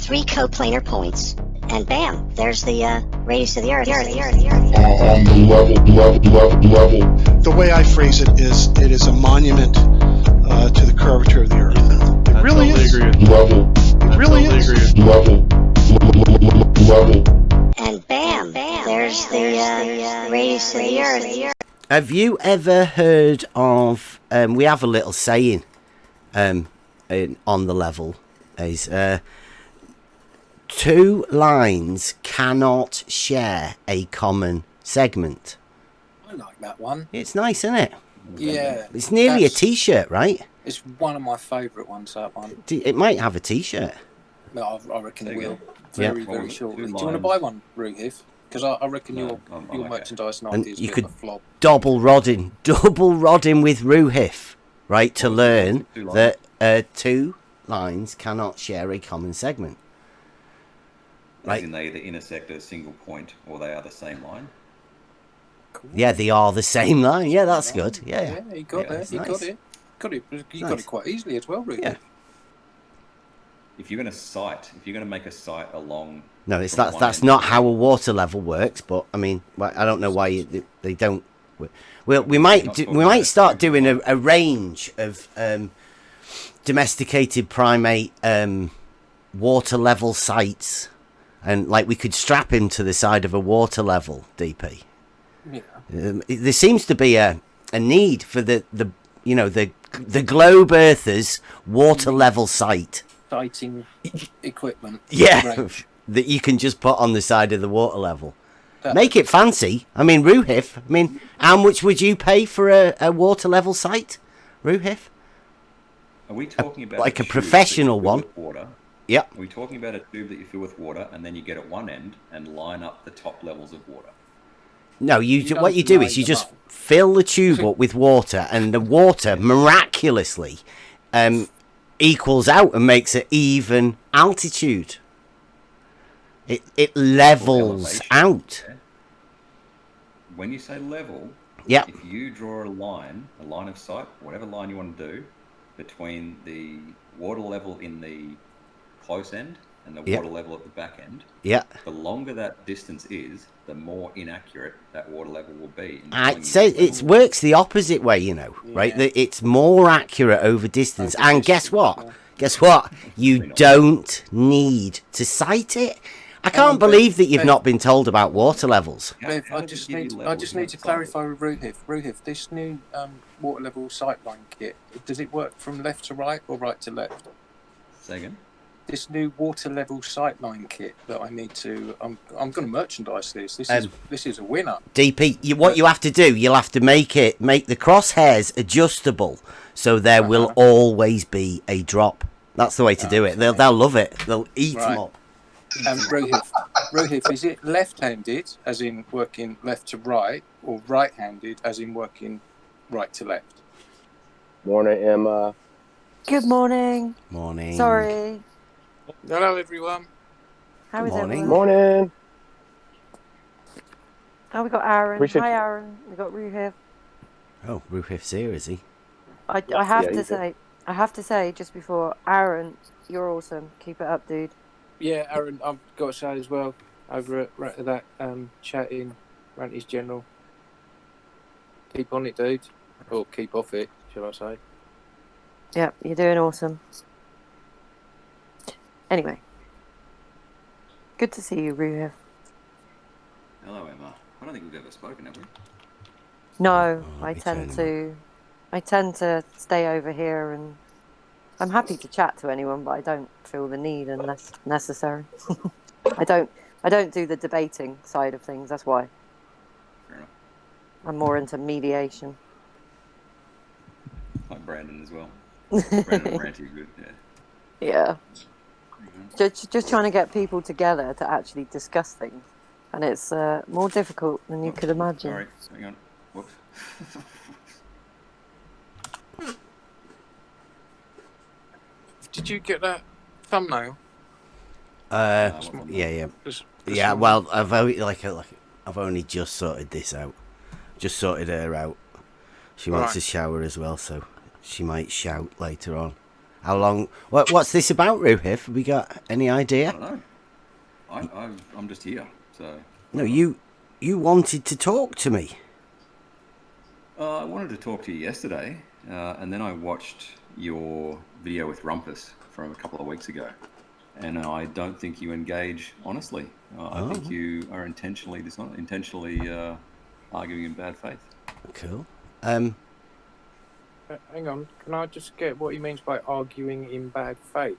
3 coplanar points, and bam, there's the radius of the Earth. On the level. The way I phrase it is a monument to the curvature of the Earth. It really is. Level. It really is. Level. And bam, there's the radius of the Earth. Have you ever heard of? We have a little saying on the level is 2 lines cannot share a common segment. I like that one. It's nice, isn't it? Yeah. It's nearly a T-shirt, right? It's one of my favourite ones, that one. It might have a T-shirt. No, I reckon it will. Yeah. Very shortly. Do you want to buy one, Roohif? Because I reckon your merchandise and ideas you will could a flop. double rodding with Roohif, right? To learn that 2 lines cannot share a common segment. Right. They either intersect at a single point or they are the same line. Cool. Yeah, they are the same line. Yeah, that's good. Yeah, you got it. You got it. You got it quite easily as well, Roohif. Yeah. If you're going to make a sight along... No, that's not how a water level works, but, I mean, I don't know why they don't... We might start doing a range of domesticated primate water level sites, and, like, we could strap him to the side of a water level, DP. Yeah. There seems to be a need for the globe earthers water level site. Sighting equipment. Yeah, that you can just put on the side of the water level. Make it fancy. I mean, Roohif, how much would you pay for a water level site, Roohif? Are we talking about like a professional one? Water? Yep. Are we talking about a tube that you fill with water and then you get at one end and line up the top levels of water? No, what you do is you just fill the tube up with water, and the water miraculously equals out and makes an even altitude. It levels out. When you say level, yep. If you draw a line of sight, whatever line you want to do, between the water level in the close end and the water level at the back end, the longer that distance is, the more inaccurate that water level will be. I'd say it works the opposite way, right? It's more accurate over distance. And guess what? You don't need to sight it. I can't believe that you've not been told about water levels. I just need to clarify with Roohif. Roohif, this new water level sightline kit, does it work from left to right or right to left? Say again? This new water level sightline kit that I need to... I'm going to merchandise this. This is a winner. DP, what you have to do, you'll have to make the crosshairs adjustable, so there will always be a drop. That's the way to do it. They'll love it. They'll eat them up. Roohif, is it left-handed, as in working left to right, or right-handed, as in working right to left? Morning, Emma. Good morning. Morning. Sorry. Hello, everyone. How is everyone? Morning. Oh, we got Aaron. Hi, Aaron. We got Roohif. Oh, Roohif's here, is he? I have to say, just before, Aaron, you're awesome. Keep it up, dude. Yeah, Aaron, I've got to say as well, over at that chatting, Ranty's General. Keep on it, dude. Or keep off it, shall I say. Yep, you're doing awesome. Anyway. Good to see you, Roohif. Hello, Emma. I don't think we've ever spoken, have we? No, I tend to stay over here, and I'm happy to chat to anyone, but I don't feel the need unless necessary. I don't do the debating side of things, that's why. Fair enough. I'm more into mediation. Like Brandon as well. Brandon and Ranty are good, Yeah. Just trying to get people together to actually discuss things, and it's more difficult than you could imagine. Sorry, hang on. Whoops. Did you get that thumbnail? Yeah. Well, I've only just sorted this out. Just sorted her out. She wants a shower as well, so she might shout later on. How long? What's this about, Roohif? Have we got any idea? I don't know. I'm just here. So. No, you wanted to talk to me. I wanted to talk to you yesterday, and then I watched your video with Rumpus from a couple of weeks ago, and I don't think you engage honestly. I think you are intentionally arguing in bad faith. Cool. Hang on, can I just get what he means by arguing in bad faith?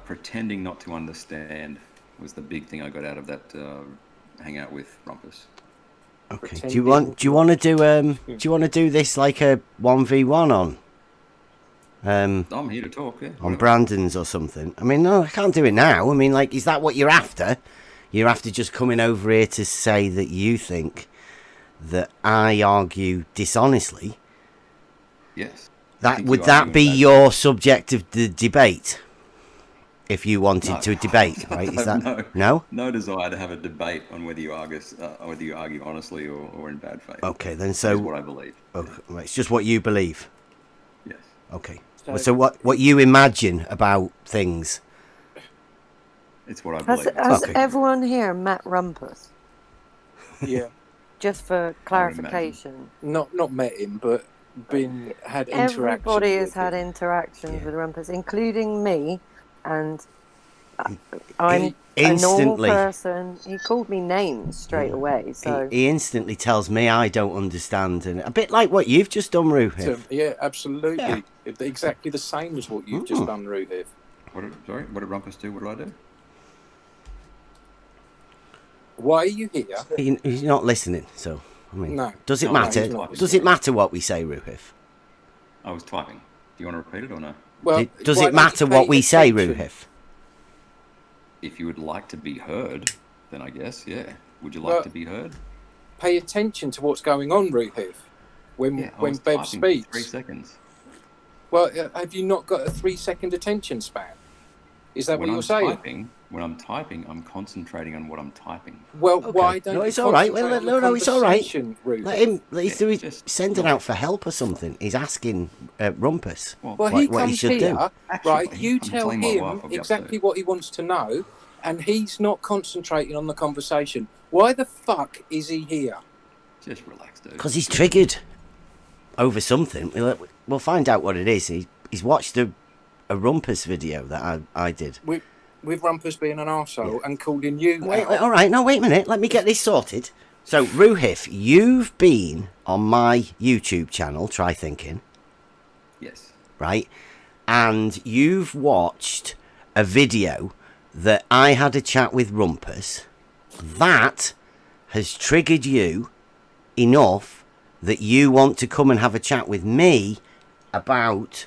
Pretending not to understand was the big thing I got out of that hangout with Rumpus. Okay. Do you want to do this like a 1v1 on? I'm here to talk. Yeah. On Brandon's or something. I mean, no, I can't do it now. I mean, like, is that what you're after? You're after just coming over here to say that you think that I argue dishonestly? Yes. Would that be your subject of the debate? If you wanted to debate, right? Is that no desire to have a debate on whether you argue honestly or in bad faith. Okay, then so that's what I believe. Okay, right, it's just what you believe. Yes. Okay. So what you imagine about things? It's what I believe. Has everyone here met Rumpus? Yeah. Just for clarification. Not met him, but had interactions. Everybody has had interactions with Rumpus, including me. And I'm a normal person. He called me names straight away. So he instantly tells me I don't understand, and a bit like what you've just done, Roohif. Yeah, absolutely. Yeah. Exactly the same as what you've just done, Roohif. What did Rumpus do? What do I do? Why are you here? He's not listening. So I mean, no. Does it matter? Does it matter what we say, Roohif? I was typing. Do you want to repeat it or no? Well, does it matter what we say, Roohif? If you would like to be heard, then I guess, yeah. Would you like to be heard? Pay attention to what's going on, Roohif. When Bev speaks. 3 seconds. Well, have you not got a 3-second attention span? Is that what you're saying? When I'm typing, I'm concentrating on what I'm typing. Well, why don't no, it's you all right. No, it's all right. Roohif? He's sending out for help or something. He's asking Rumpus what he should do. Right, you tell him exactly what he wants to know, and he's not concentrating on the conversation. Why the fuck is he here? Just relax, dude. Because he's triggered over something. We'll find out what it is. He's watched a Rumpus video that I did. With Rumpus being an arsehole and calling you all right, now wait a minute. Let me get this sorted. So, Roohif, you've been on my YouTube channel, Try Thinking. Yes. Right? And you've watched a video that I had a chat with Rumpus. That has triggered you enough that you want to come and have a chat with me about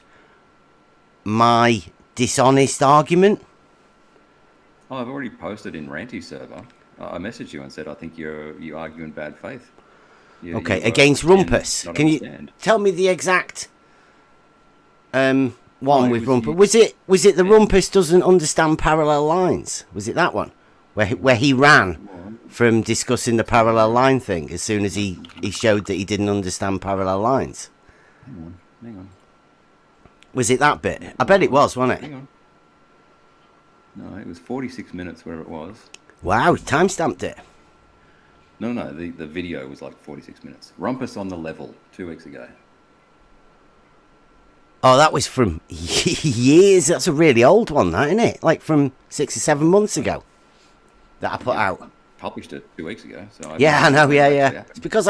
my dishonest argument? Oh, I've already posted in Ranty's server. I messaged you and said I think you argue in bad faith. Okay, against Rumpus. Can you tell me the exact one with Rumpus? Was it the Rumpus doesn't understand parallel lines? Was it that one where he ran from discussing the parallel line thing as soon as he showed that he didn't understand parallel lines? Hang on. Was it that bit? I bet it was, wasn't it? Hang on. No, it was 46 minutes where it was. Wow, he time-stamped it. No, the video was like 46 minutes. Rumpus on the level 2 weeks ago. Oh, that was from years. That's a really old one, that, isn't it? Like from 6 or 7 months ago that I put out. I published it 2 weeks ago. So I know, yeah. It's because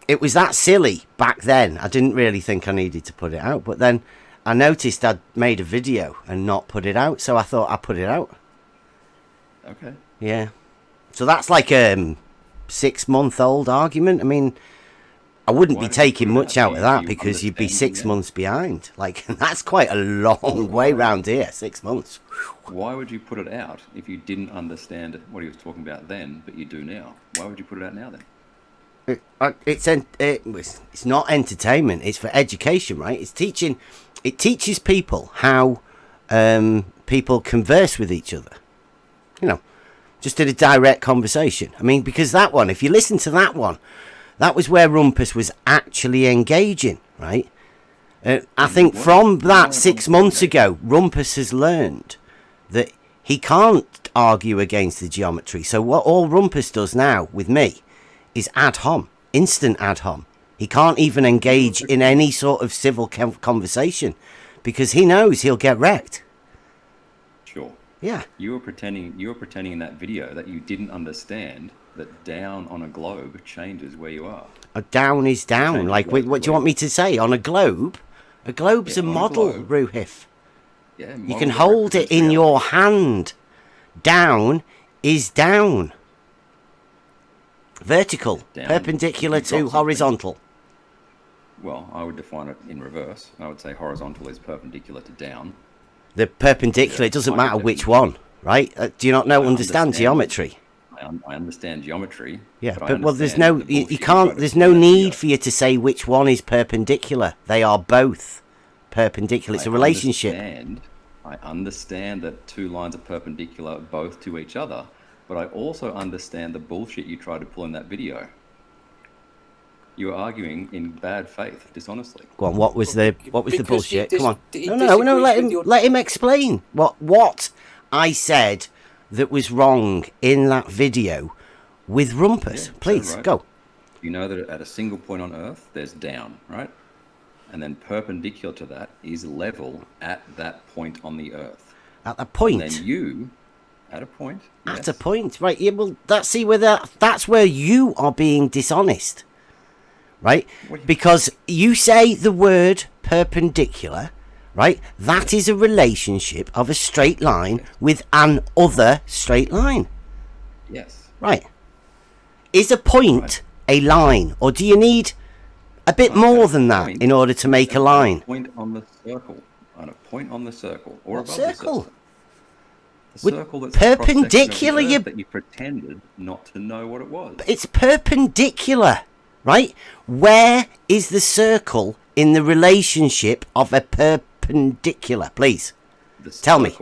it was that silly back then. I didn't really think I needed to put it out, but then I noticed I'd made a video and not put it out, so I thought I'd put it out. Okay. Yeah. So that's like a 6-month-old argument. I mean, I wouldn't be taking much out of that because you'd be 6 months behind. Like, that's quite a long way round here, 6 months. Why would you put it out if you didn't understand what he was talking about then, but you do now? Why would you put it out now then? It's not entertainment. It's for education, right? It's teaching. It teaches people how people converse with each other. You know, just in a direct conversation. I mean, because that one, if you listen to that one, that was where Rumpus was actually engaging, right? I think from that 6 months ago, Rumpus has learned that he can't argue against the geometry. So what all Rumpus does now with me is ad hom, instant ad hom. He can't even engage in any sort of civil conversation because he knows he'll get wrecked. Sure. Yeah. You were pretending in that video that you didn't understand that down on a globe changes where you are. A down is down. Like, what do you want me to say? On a globe? A globe's a model, Roohif. Yeah, you can hold it in your hand. Down is down. Vertical, down, perpendicular to horizontal. Well, I would define it in reverse. I would say horizontal is perpendicular to down. The perpendicular, it doesn't matter which one, right? Do you not understand geometry? I understand geometry. Yeah, but well, there's no, you can't, there's no need for you to say which one is perpendicular. They are both perpendicular. It's a relationship. I understand that two lines are perpendicular both to each other, but I also understand the bullshit you tried to pull in that video. You were arguing in bad faith, dishonestly. Go on, what was the bullshit? Come on. No, let him explain what I said that was wrong in that video with Rumpus. Yeah, please, right. Go. You know that at a single point on Earth, there's down, right? And then perpendicular to that is level at that point on the Earth. At a point? And then you, at a point. Yes. At a point, right. Yeah, well, that's where you are being dishonest. Right? Because you say the word perpendicular, right? That is a relationship of a straight line with an other straight line. Yes. Right. Is a point a line, or do you need a bit more than that in order to make a line? A point on the circle. On a point on the circle. Or what above circle? The circle. A circle that's perpendicular. That you pretended not to know what it was. It's perpendicular. Right? Where is the circle in the relationship of a perpendicular? Please, tell me.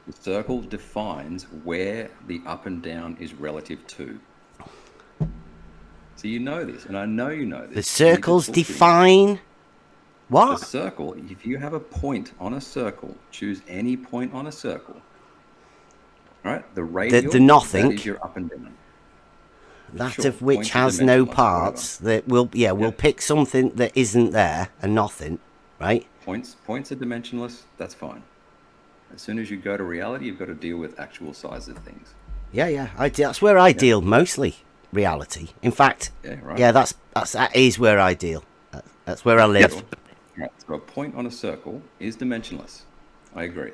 The circle defines where the up and down is relative to. So you know this, and I know you know this. The circles define what? The circle, if you have a point on a circle, choose any point on a circle. Right? The radial, the nothing. That is your up and down. That of which has no parts. That we'll pick something that isn't there and nothing, right? Points are dimensionless. That's fine. As soon as you go to reality, you've got to deal with actual size of things. Yeah. That's where I deal mostly. Reality. In fact, that is where I deal. That's where I live. Right. So a point on a circle is dimensionless. I agree.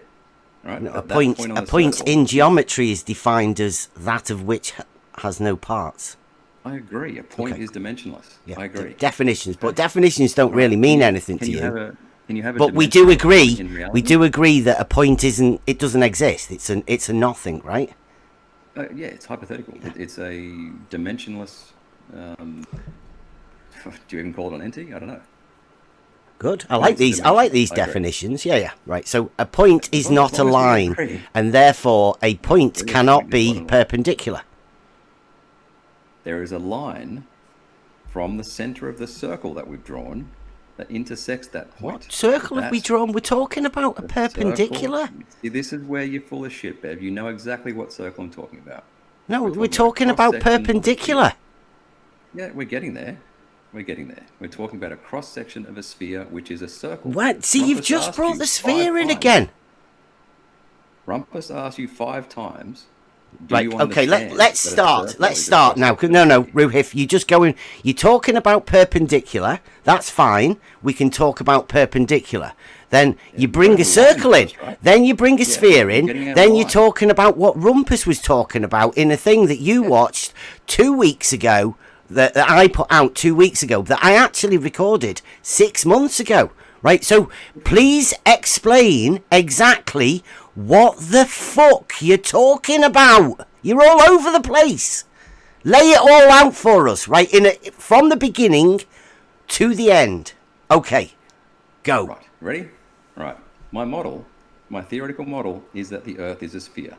Right. No, a point in geometry is defined as that of which has no parts. I agree. A point is dimensionless. Yeah, I agree. Definitions, but definitions don't really mean anything to you. Can you have a but we do agree. We do agree that a point isn't. It doesn't exist. It's a nothing, right? Yeah, it's hypothetical. Yeah. It's a dimensionless. Do you even call it an entity? I don't know. Good. I like these. I like these definitions. Yeah. Right. So a point is not a line, and therefore a point cannot be perpendicular. There is a line from the center of the circle that we've drawn that intersects that point. What circle have we drawn? We're talking about a perpendicular. See, this is where you're full of shit, Bev. You know exactly what circle I'm talking about. No, we're talking about perpendicular. Yeah, we're getting there. We're talking about a cross section of a sphere, which is a circle. What? See, you've just brought the sphere in again. Rumpus asked you 5 times. Right, okay, let's start. Let's start now. No, Roohif, you're talking about perpendicular. That's fine. We can talk about perpendicular. Then you bring a circle in. Then you bring a sphere in. Then you're talking about what Rumpus was talking about in a thing that you watched 2 weeks ago, that I put out 2 weeks ago, that I actually recorded 6 months ago. Right, so please explain exactly what the fuck you're talking about. You're all over the place. Lay it all out for us, right? From the beginning to the end. Okay, go. Right, ready? Right. My theoretical model is that the Earth is a sphere.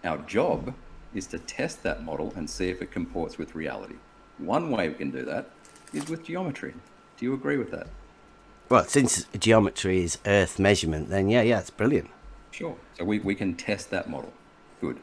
Our job is to test that model and see if it comports with reality. One way we can do that is with geometry. Do you agree with that? Well, since geometry is Earth measurement, then yeah, it's brilliant. Sure. So we can test that model. Good.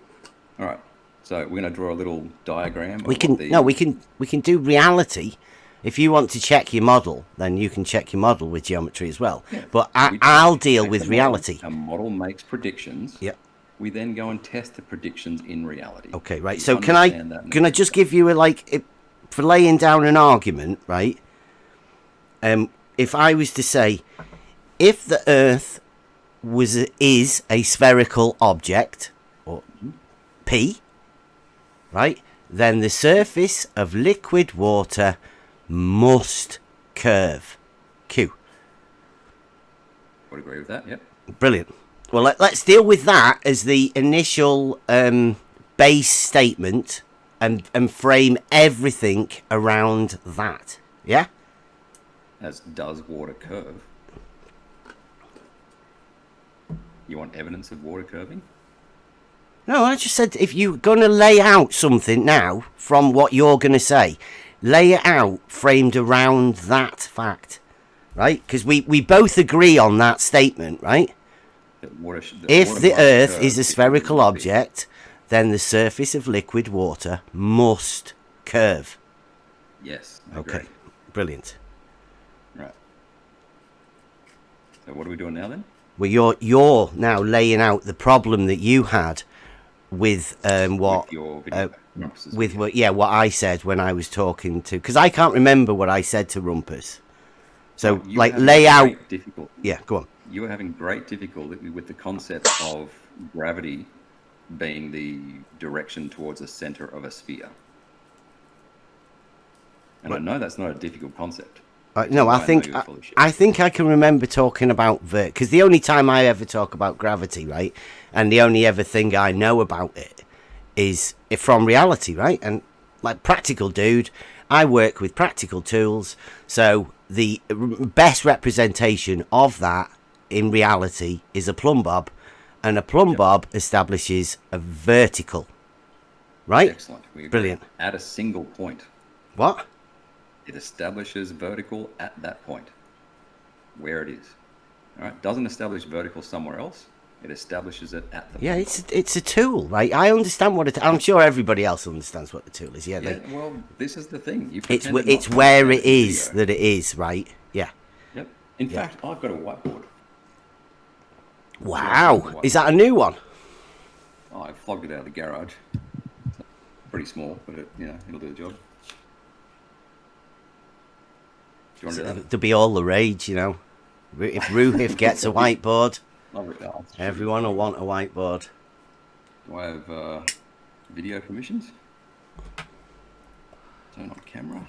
All right. So we're going to draw a little diagram. We can do reality. If you want to check your model, then you can check your model with geometry as well. Yeah. But I'll deal with reality. A model makes predictions. Yep. We then go and test the predictions in reality. Okay, right. So can I just give you for laying down an argument, right? If I was to say, if the Earth is a spherical object, or P, right, then the surface of liquid water must curve, Q. Would agree with that. Yep. Brilliant. Well, let's deal with that as the initial base statement and frame everything around that. Yeah? As does water curve. You want evidence of water curving? No, I just said if you're going to lay out something now from what you're going to say, lay it out framed around that fact, right? Because we both agree on that statement, right? If the Earth is a spherical object, then the surface of liquid water must curve. Yes. Okay. Brilliant. Right. So what are we doing now then? Well, you're now laying out the problem that you had with what I said when I was talking to, because I can't remember what I said to Rumpus. So lay out. Yeah, go on. You were having great difficulty with the concept of gravity being the direction towards the center of a sphere. And I know that's not a difficult concept. No, I think I can remember talking about because the only time I ever talk about gravity, right, and the only ever thing I know about it is from reality, right? And like practical dude, I work with practical tools, so the best representation of that in reality is a plumb bob, and a plumb bob establishes a vertical, right? Excellent. Brilliant. At a single point. What? It establishes vertical at that point, where it is. All right. Doesn't establish vertical somewhere else. It establishes it at the point. Yeah, it's a tool, right? I understand what I'm sure everybody else understands what the tool is. Yeah. Well, this is the thing. It's where it is that it is, right? Yeah. Yep. In fact, I've got a whiteboard. Wow. Is that a new one? Oh, I flogged it out of the garage. It's pretty small, but it'll do the job. There'll be all the rage, you know. If Roohif gets a whiteboard, everyone will want a whiteboard. Do I have video permissions? Turn on camera.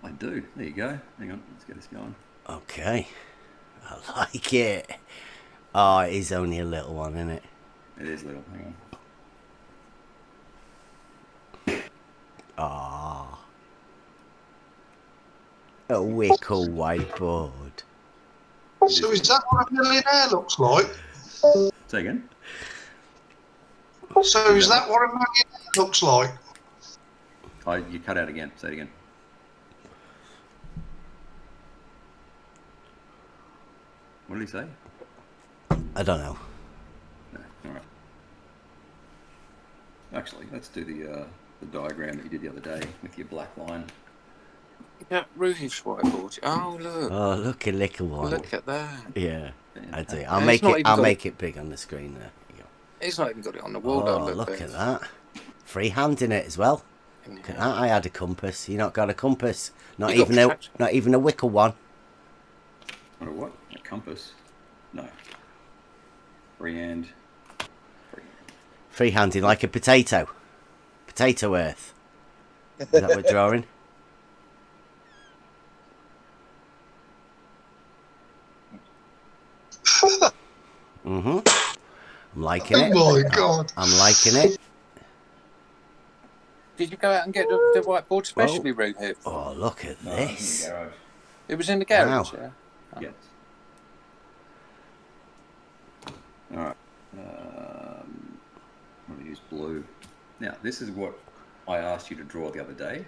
I do. There you go. Hang on, let's get this going. Okay. I like it. Oh, it is only a little one, isn't it? It is little. Hang on. Ah. A wickle whiteboard. So is that what a millionaire looks like? Say again? So is that what a millionaire looks like? You cut out again. Say it again. What did he say? I don't know. No. All right. Actually, let's do the diagram that you did the other day with your black line. Yeah, Roohif's whiteboard. Oh look! Oh, look a little one. Look at that. Yeah, I do. I'll make it big on the screen there. He's not even got it on the wall. Oh, look at that! Freehand in it as well. Look at that! I had a compass. You not got a compass? Not even a wickle one. Not a what? A compass? No. Freehand. Freehanding like a potato. Potato Earth. Is that what we're drawing? I'm liking it. Oh my God. I'm liking it. Did you go out and get the whiteboard specially, Roohif? Oh, look at this. It was in the garage, yeah? Oh. Yes. All right. I'm going to use blue. Now, this is what I asked you to draw the other day.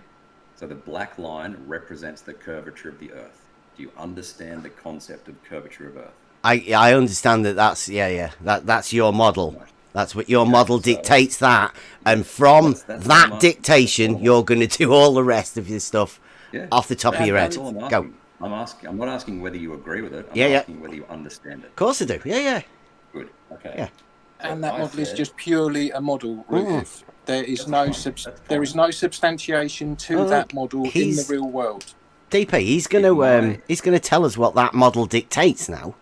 So the black line represents the curvature of the Earth. Do you understand the concept of curvature of Earth? I understand that. That's your model. Right. That's what your Okay, model so- dictates that, and from That's that what I'm dictation, asking. you're going to do all the rest of your stuff Yeah. off the top of your head. That's all I'm Go. asking. I'm not asking whether you agree with it. I'm Yeah. asking whether you understand it. Of course I do. Yeah. Good. Okay. Yeah. And that I model is said- just purely a model, Roohif. There is no there is no substantiation to Oh, that model in the he's- real world. DP, he's going to tell us what that model dictates now.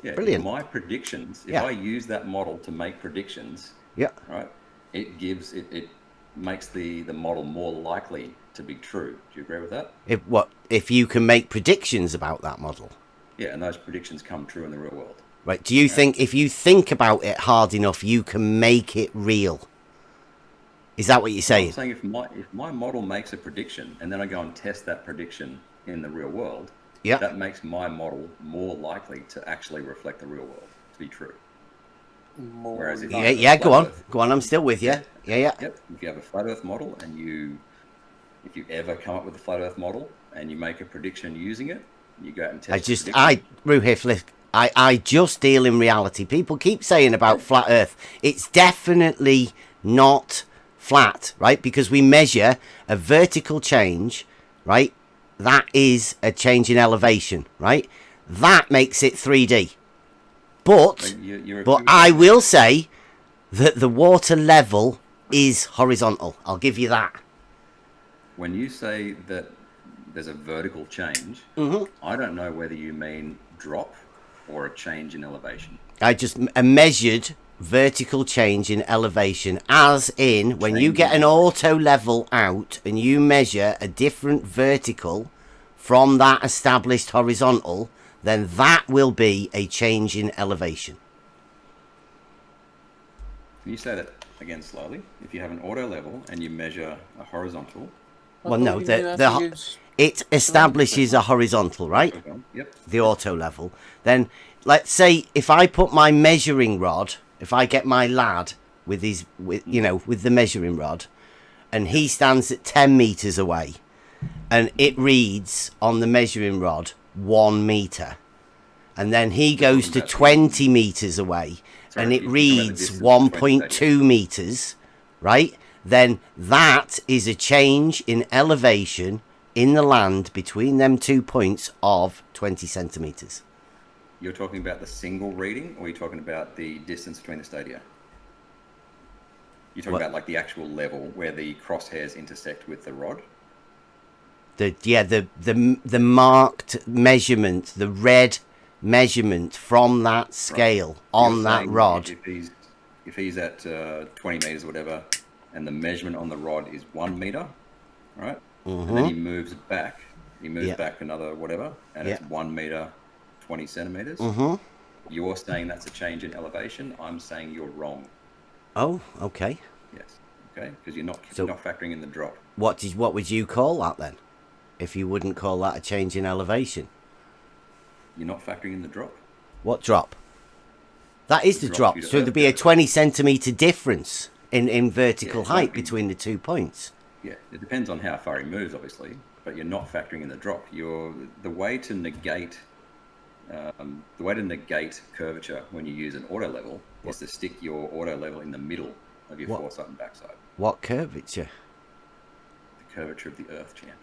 Yeah, Brilliant. My predictions. If Yeah. I use that model to make predictions, Yeah. right, it makes the model more likely to be true. Do you agree with that? If you can make predictions about that model? Yeah, and those predictions come true in the real world. Right. Do you think if you think about it hard enough, you can make it real? Is that what you're saying? I'm saying if my model makes a prediction and then I go and test that prediction in the real world, Yeah. that makes my model more likely to actually reflect the real world, to be true. Whereas if you have a Yeah. Go flat on. Earth- Go on. I'm still with you. Yeah. Yep. If you have a flat Earth model and if you ever come up with a flat Earth model and you make a prediction using it, you go out and test. Roohif, I just deal in reality. People keep saying about flat Earth. It's definitely not flat, right? Because we measure a vertical change, right? That is a change in elevation, right? That makes it 3D. But I will say that the water level is horizontal. I'll give you that. When you say that there's a vertical change, I don't know whether you mean drop or a change in elevation. I just measured vertical change in elevation, as in when you get an auto level out and you measure a different vertical from that established horizontal, then that will be a change in elevation. Can you say that again slowly? If you have an auto level and you measure a horizontal. Well, no, it establishes a horizontal, right? Yep. The auto level. Then let's say if I put my measuring rod, if I get my lad with the measuring rod, and he stands at 10 meters away, and it reads on the measuring rod 1 meter, and then he goes to 20 meters away, and it reads 1.2 meters, right? Then that is a change in elevation in the land between them 2 points of 20 centimeters. You're talking about the single reading, or you're talking about the distance between the stadia? You're talking about like the actual level where the crosshairs intersect with the rod? The marked measurement, the red measurement from that scale on that rod. If he's at 20 meters or whatever, and the measurement on the rod is 1 meter, right? And then he moves back. He moves back another whatever, and it's 1 meter, 20 centimeters. You're saying that's a change in elevation. I'm saying you're wrong. Oh, okay. Yes. Okay. Because you're not factoring in the drop. What would you call that then? If you wouldn't call that a change in elevation? You're not factoring in the drop. What drop? That is the drop. So there'd be a 20 centimeter difference in vertical height between the 2 points. Yeah, it depends on how far he moves, obviously, but you're not factoring in the drop. The way to negate curvature when you use an auto level is to stick your auto level in the middle of your foresight and backside. What curvature? The curvature of the Earth, champ.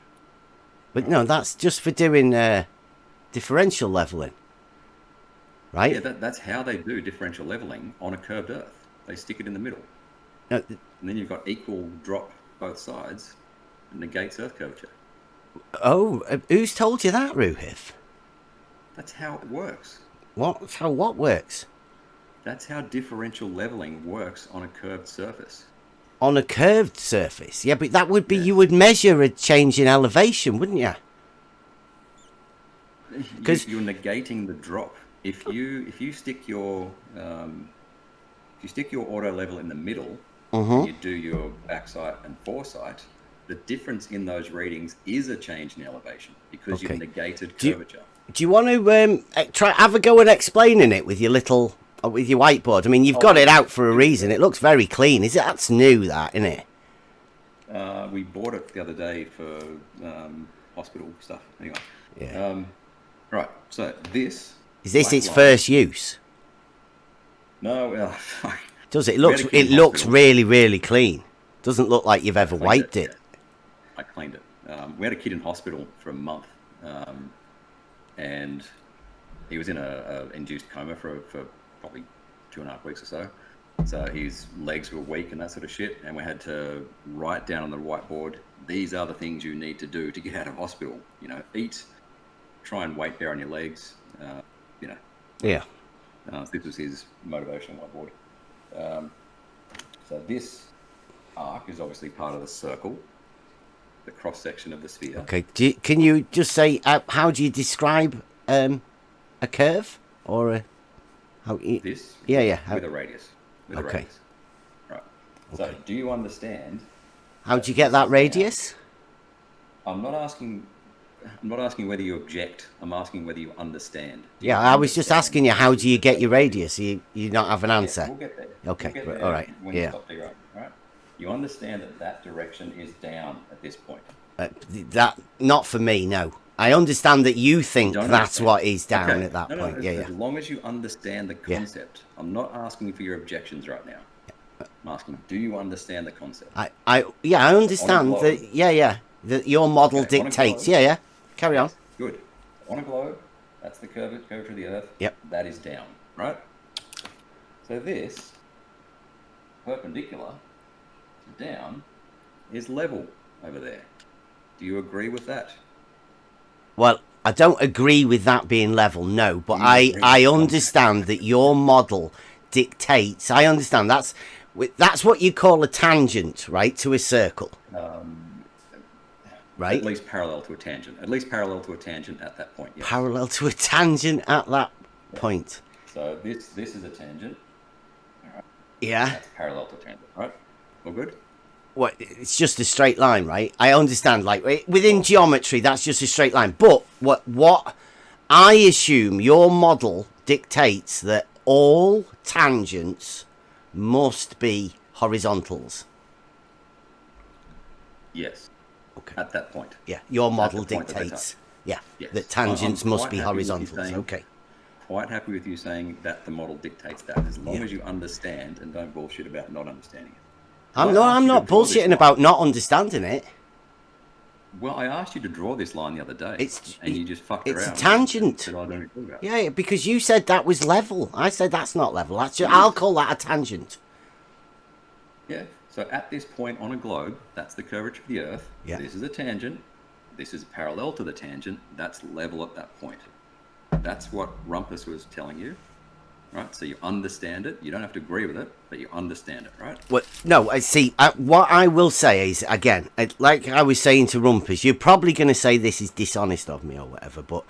But no, that's just for doing differential leveling, right? Yeah, that's how they do differential leveling on a curved Earth. They stick it in the middle. No, and then you've got equal drop both sides. It negates Earth curvature. Oh, who's told you that, Roohif? That's how it works. What works? That's how differential leveling works on a curved surface. On a curved surface? Yeah, but that would be, you would measure a change in elevation, wouldn't you? Because you're negating the drop. If you stick your auto level in the middle, and you do your backsight and foresight, the difference in those readings is a change in elevation because you've negated curvature. Do you want to have a go at explaining it with your whiteboard? I mean, you've got it out for a reason. It looks very clean. That's new, that, isn't it? We bought it the other day for hospital stuff. Anyway, Right. So this is this its line, first use? No. Does it? It looks really, really clean. Doesn't look like you've ever wiped it. Yeah. I cleaned it. We had a kid in hospital for a month, and he was in a induced coma for probably 2.5 weeks or so. So his legs were weak and that sort of shit, and we had to write down on the whiteboard, these are the things you need to do to get out of hospital. You know, eat, try and weight bear on your legs. You know. Yeah. This was his motivational whiteboard. So this arc is obviously part of the circle, the cross section of the sphere. Okay. Can you just say how do you describe a curve or a this? Yeah. With a radius. With a radius. Right. So do you understand? How do you get that radius? I'm not asking whether you object. I'm asking whether you understand. I was just asking you, how do you get your radius? You not have an answer. Yeah, we'll get there. Okay, we'll get there all right. When you stop derating, right? You understand that direction is down at this point. That not for me. No, I understand that you think that's what is down at that point. As long as you understand the concept, I'm not asking for your objections right now. I'm asking, do you understand the concept? I understand that. That your model dictates. Carry on. Good. On a globe, that's the curvature of the Earth. Yep. That is down, right? So this perpendicular to down is level over there. Do you agree with that? Well, I don't agree with that being level, no, but I understand that your model dictates. I understand that's what you call a tangent, right, to a circle. Right? At least parallel to a tangent. At least parallel to a tangent at that point. Yes. Parallel to a tangent at that point. So this is a tangent. All right. Yeah. That's parallel to a tangent, right? All good? What? It's just a straight line, right? I understand. Like within geometry, that's just a straight line. But what I assume your model dictates that all tangents must be horizontals. Yes. Okay. At that point. Yeah, your model dictates. Yes. That tangents must be horizontals. Okay. Quite happy with you saying that the model dictates that, as long as you understand and don't bullshit about not understanding it. I'm not bullshitting about not understanding it. Well, I asked you to draw this line the other day, and you just fucked around. It's a tangent. Said, I don't agree about it. Yeah, because you said that was level. I said that's not level. I'll call that a tangent. Yeah. So at this point on a globe, that's the curvature of the Earth. Yeah. This is a tangent. This is parallel to the tangent. That's level at that point. That's what Rumpus was telling you, right? So you understand it. You don't have to agree with it, but you understand it, right? Well, no, I see. What I will say is, again, like I was saying to Rumpus, you're probably going to say this is dishonest of me or whatever, but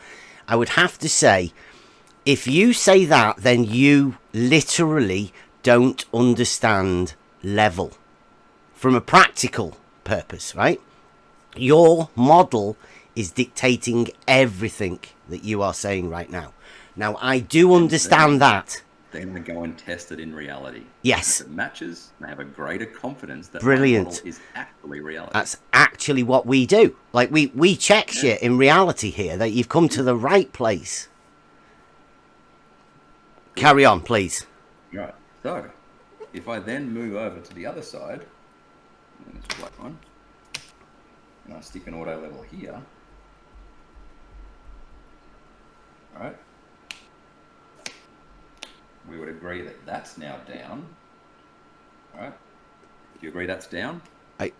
I would have to say, if you say that, then you literally don't understand level. From a practical purpose, right? Your model is dictating everything that you are saying right now. Now, I do understand that. Then they go and test it in reality. Yes. If it matches, they have a greater confidence that Brilliant. the model is actually reality. That's actually what we do. Like, we check shit in reality here, that you've come to the right place. Carry on, please. Right. So, if I then move over to the other side, and this black one, and I stick an auto level here, right? We would agree that that's now down, right? Do you agree that's down? I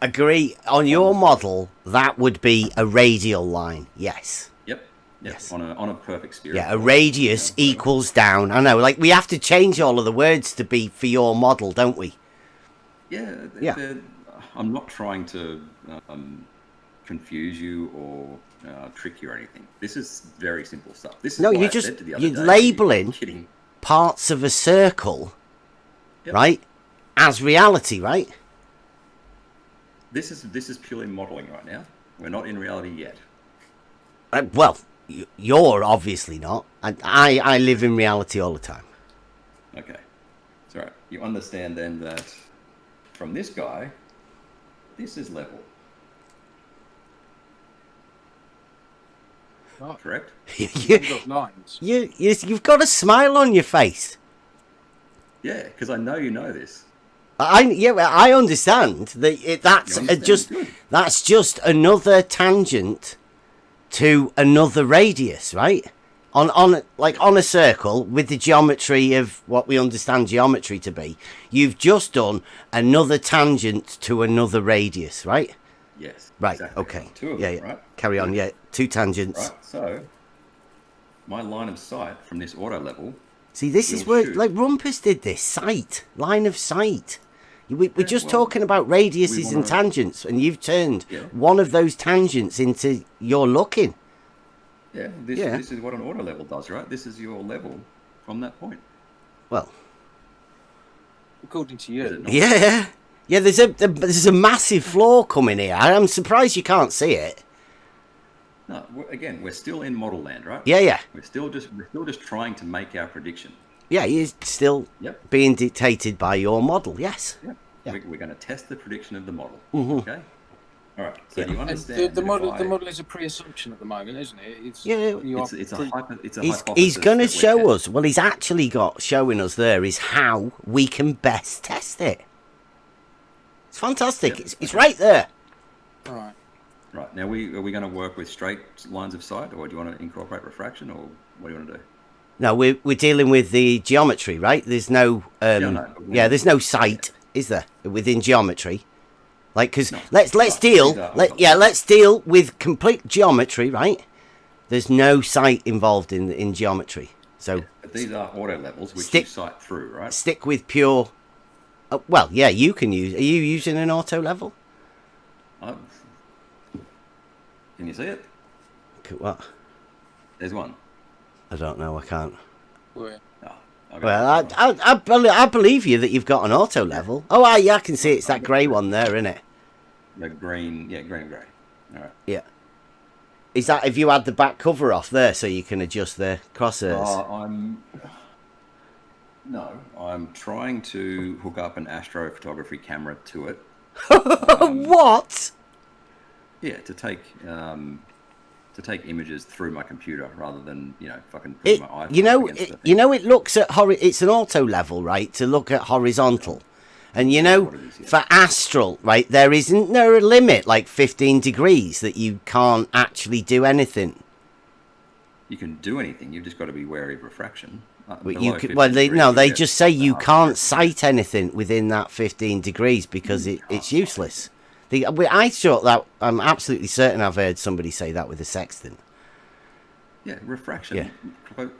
agree. On your model, that would be a radial line, yes. Yep. Yes. On a perfect sphere. Yeah, a radius equals down. I know, like, we have to change all of the words to be for your model, don't we? Yeah. I'm not trying to confuse you or trick you or anything. This is very simple stuff. This is no, you're labeling parts of a circle, right, as reality, right? This is purely modeling right now. We're not in reality yet. Well, you're obviously not. I live in reality all the time. Okay, it's all right. You understand then that from this guy, this is level. correct? You've got a smile on your face. Yeah, because I know you know this. I understand that. That's just another tangent to another radius, right? On a circle with the geometry of what we understand geometry to be. You've just done another tangent to another radius, right? Yes. Right. Exactly. Okay. Two of them, right? Carry on. Yeah. Two tangents. Right. So my line of sight from this auto level. See, this is where Rumpus did this line of sight. We're just talking about radiuses and tangents, and you've turned one of those tangents into your looking. Yeah, this is what an auto level does, right? This is your level from that point. Well, according to you. Yeah. There's a massive flaw coming here. I'm surprised you can't see it. No, again, we're still in model land, right? Yeah. We're still just trying to make our prediction. Yeah, you're still being dictated by your model. Yes. Yep. Yeah. We're going to test the prediction of the model. Mm-hmm. Okay. All right. So you understand the model is a pre-assumption at the moment, isn't it? It's a hypothesis. He's going to show us. Well, he's actually showing us there is how we can best test it. It's fantastic. Yep. It's right there. All right. Right. Now, are we going to work with straight lines of sight, or do you want to incorporate refraction, or what do you want to do? No, we're dealing with the geometry, right? There's no there's no sight, is there, within geometry? Like, because let's deal with complete geometry, right? There's no sight involved in geometry. So but these are auto levels which you sight through, right? Stick with pure. Well, yeah, you can use. Are you using an auto level? Can you see it? What? There's one. I don't know. I can't. Where? Oh, well, I believe you that you've got an auto level. Oh, I can see it. It's that grey one there, isn't it? The green, green and grey. All right. Yeah. Is that if you had the back cover off there so you can adjust the crosshairs? I'm trying to hook up an astrophotography camera to it. What? Yeah, to take images through my computer rather than fucking putting my iPhone. It looks at it's an auto level, right? To look at horizontal, and for astral, right? There isn't a limit like 15 degrees that you can't actually do anything. You can do anything. You've just got to be wary of refraction. They just say you can't sight anything within that 15 degrees because it's useless. I thought that. I'm absolutely certain I've heard somebody say that with a sextant. Yeah, refraction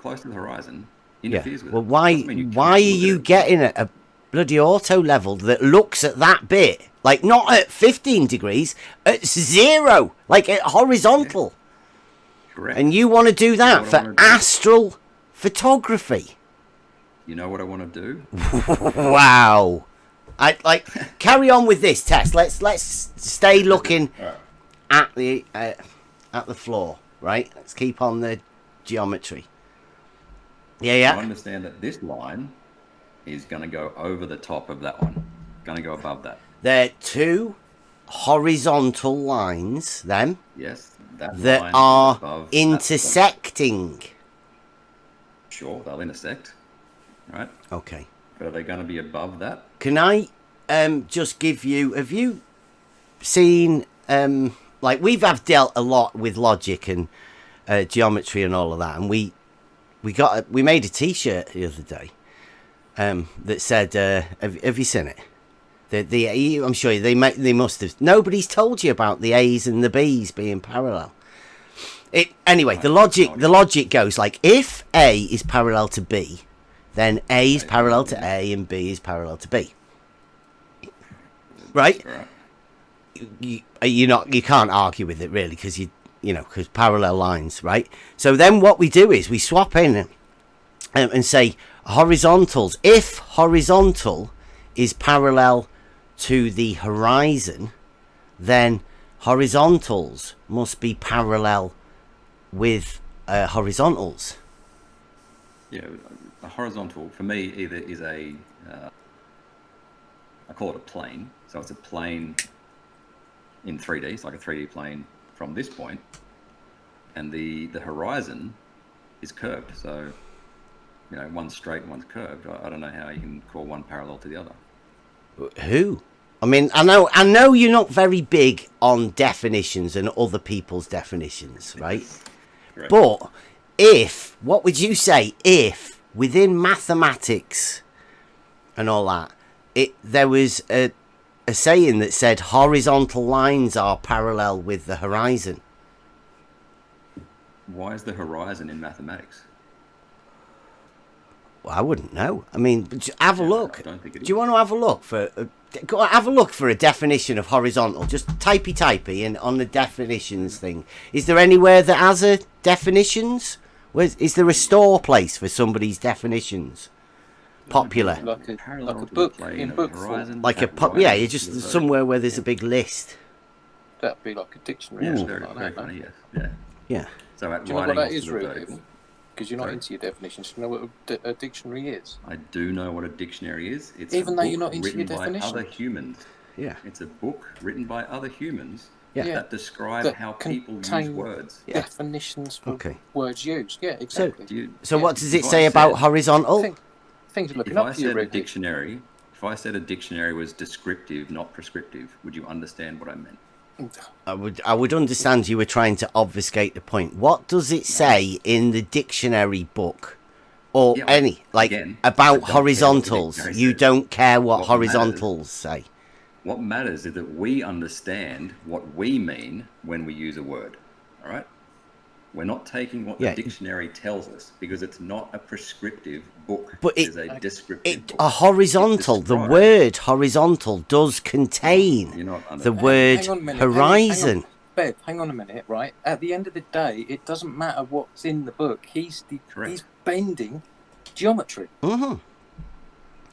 close to the horizon interferes with it. Well, why are you getting a bloody auto level that looks at that bit? Like, not at 15 degrees, at 0, like at horizontal. Yeah. Correct. And you want to do that for astral photography. You know what I want to do? Wow. Carry on with this test. Let's stay looking at the floor, right? Let's keep on the geometry. Yeah. I understand that this line is going to go over the top of that one. Going to go above that. They're two horizontal lines, then. Yes, that are intersecting. Sure, they'll intersect. Right. Okay. But are they going to be above that? Can I just give you... Have you seen... we've dealt a lot with logic and geometry and all of that. And we made a T-shirt the other day that said... have you seen it? I'm sure they must have... Nobody's told you about the A's and the B's being parallel. The logic goes like, if A is parallel to B... then A is parallel to A and B is parallel to B. Right? You can't argue with it really because because parallel lines, right? So then what we do is we swap in and say horizontals. If horizontal is parallel to the horizon, then horizontals must be parallel with horizontals. Yeah. A horizontal for me either is I call it a plane, so it's a plane in 3D. It's like a 3D plane from this point, and the horizon is curved. So, one's straight and one's curved. I don't know how you can call one parallel to the other. Who? I mean, I know you're not very big on definitions and other people's definitions, right? Correct. But what would you say if within mathematics and all that, there was a saying that said horizontal lines are parallel with the horizon? Why is the horizon in mathematics? Well, I wouldn't know. I mean, have a look. I don't think it Do is. you want to have a look have a look for a definition of horizontal? Just typey and on the definitions thing. Is there anywhere that has a definitions? Is there a store place for somebody's definitions? Popular. Like a Parallel to book the plane in of book the form. horizon. Like you're just somewhere where there's a big list. That'd be like a dictionary. Yeah, or it's something very, like very that, no? funny, yes. Yeah. Yeah. So at Do you know what writing that is, off to the Roohif? verb, Because you're not Sorry? into your definitions. Do you know what a dictionary is? I do know what a dictionary is. It's Even a though book you're not into written your by definitions. other humans. Yeah. It's a book written by other humans Yeah. that describe That how people use contain words. Yeah. definitions for Okay. words used. Yeah, exactly. So Yeah. what does it If I say about said- horizontal? Things are looking If up I for you, said a Roohif. dictionary, if I said a dictionary was descriptive, not prescriptive, would you understand what I meant? I would understand you were trying to obfuscate the point. What does it say in the dictionary book, or Yeah, any again, about I don't care what the horizontals? dictionary You says. don't care what What horizontals say. What matters is that we understand what we mean when we use a word. All right? We're not taking what Yeah. the dictionary tells us because it's not a prescriptive book. But It is a descriptive book. A horizontal, the describes- word horizontal does You're contain not the understanding. word Hang on a minute. horizon. Bev, hang on a minute, right? At the end of the day, it doesn't matter what's in the book. He's Correct. bending geometry. Mm-hmm.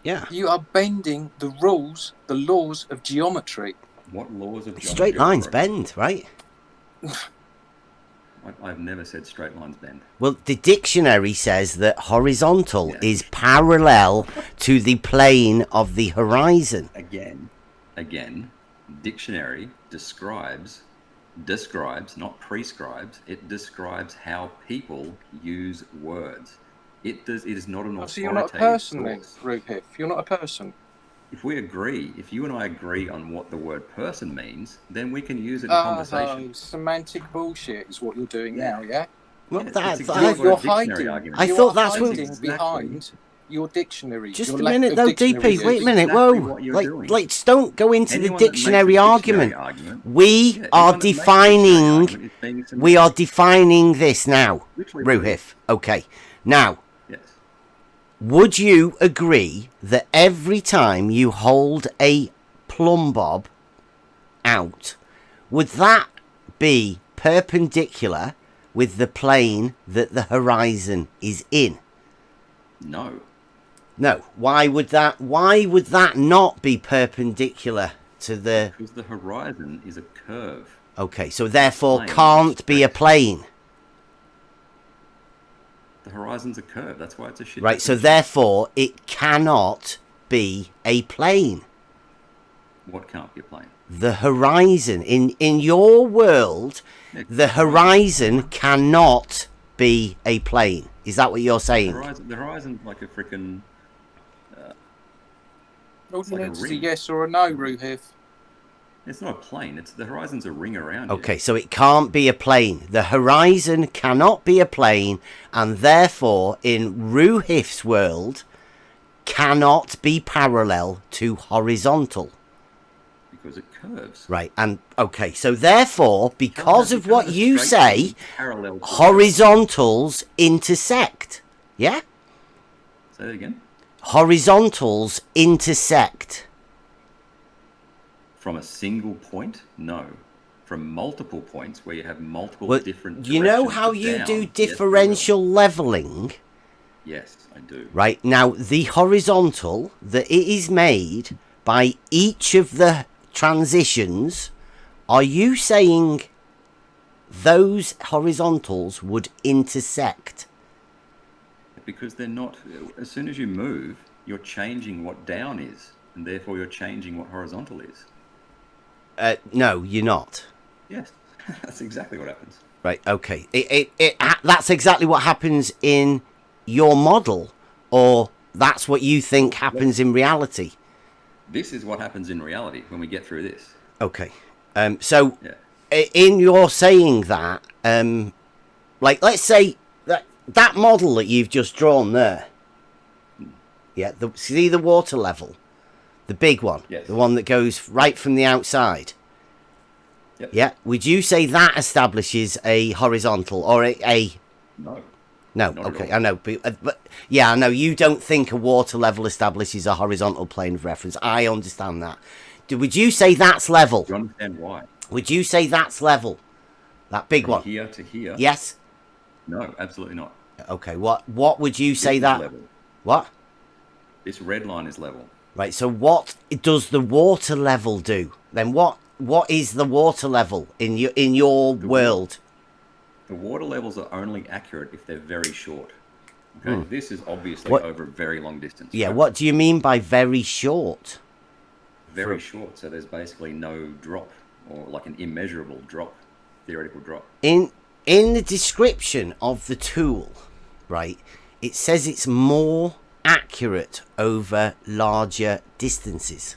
Yeah. You are bending the rules, the laws of geometry. What laws of geometry? Straight are lines broken? bend, right? I've never said straight lines bend. Well, the dictionary says that horizontal Yeah. is parallel to the plane of the horizon. Again, dictionary describes, not prescribes. It describes how people use words. It is not an authoritative So you're not a person then, source. Roohif. You're not a person. If you and I agree on what the word person means, then we can use it in Oh, conversation. semantic bullshit is what you're doing Yeah. now, yeah? Well, Yeah, that, it's exactly I- what You're a dictionary hiding. argument I is. You thought are that's what- hiding Exactly. behind your dictionary. just your a lack minute of though, dictionary DP. Wait a use. minute. exactly Whoa. what you're doing. Don't go into Anyone the that makes a dictionary argument. argument- We Yeah, are anyone that makes a dictionary defining. argument is being We are semantic. defining this now, Literally. Roohif. Okay. Now, Yes. would you agree that every time you hold a plumb bob out, would that be perpendicular with the plane that the horizon is in? No. No. Why would that not be perpendicular to the... Because the horizon is a curve. Okay, so therefore Plane is can't be a straight. plane. The horizon's a curve. That's why it's a shit. Right, so definition. therefore it cannot be a plane. What can't be a plane? The horizon in your world, Yeah, the horizon cannot be a plane. Is that what you're saying? The horizon's like a freaking. All It's you like a need is a ring. yes or a no, Roohif. It's not a plane. It's the horizon's a ring around you. Okay, so it can't be a plane. The horizon cannot be a plane, and therefore, in Roohif's world, cannot be parallel to horizontal. Because it curves. Right, and okay, so therefore, because of what you say, Parallel. To horizontals intersect. Yeah? Say that again. Horizontals intersect. From a single point? No. From multiple points where you have multiple Well, different. you know directions how to you down. do Yes, they will. differential leveling? Yes, I do. Right, now the horizontal that it is made by each of the transitions, are you saying those horizontals would intersect? Because they're not. As soon as you move, you're changing what down is, and therefore you're changing what horizontal is. No, you're not. Yes, that's exactly what happens. Right. Okay. That's exactly what happens in your model, or that's what you think happens in reality. This is what happens in reality when we get through this. Okay. So, in your saying that, like, let's say that model that you've just drawn there. Yeah. See the water level, the big one, the one that goes right from the outside. Yep. Yeah. Would you say that establishes a horizontal or a? No. No. Okay. I know, but yeah, I know you don't think a water level establishes a horizontal plane of reference. I understand that. Would you say that's level? Do you understand why? Would you say that's level? That big From one. Here to here. Yes. No, absolutely not. Okay. What would you say that? Level. What? This red line is level. Right. So what does the water level do? Then what is the water level in your world? The water levels are only accurate if they're very short. Okay. This is obviously over a very long distance. Yeah. Right? What do you mean by very short? Very short. So there's basically no drop, or like an immeasurable drop, theoretical drop. In the description of the tool, right, it says it's more accurate over larger distances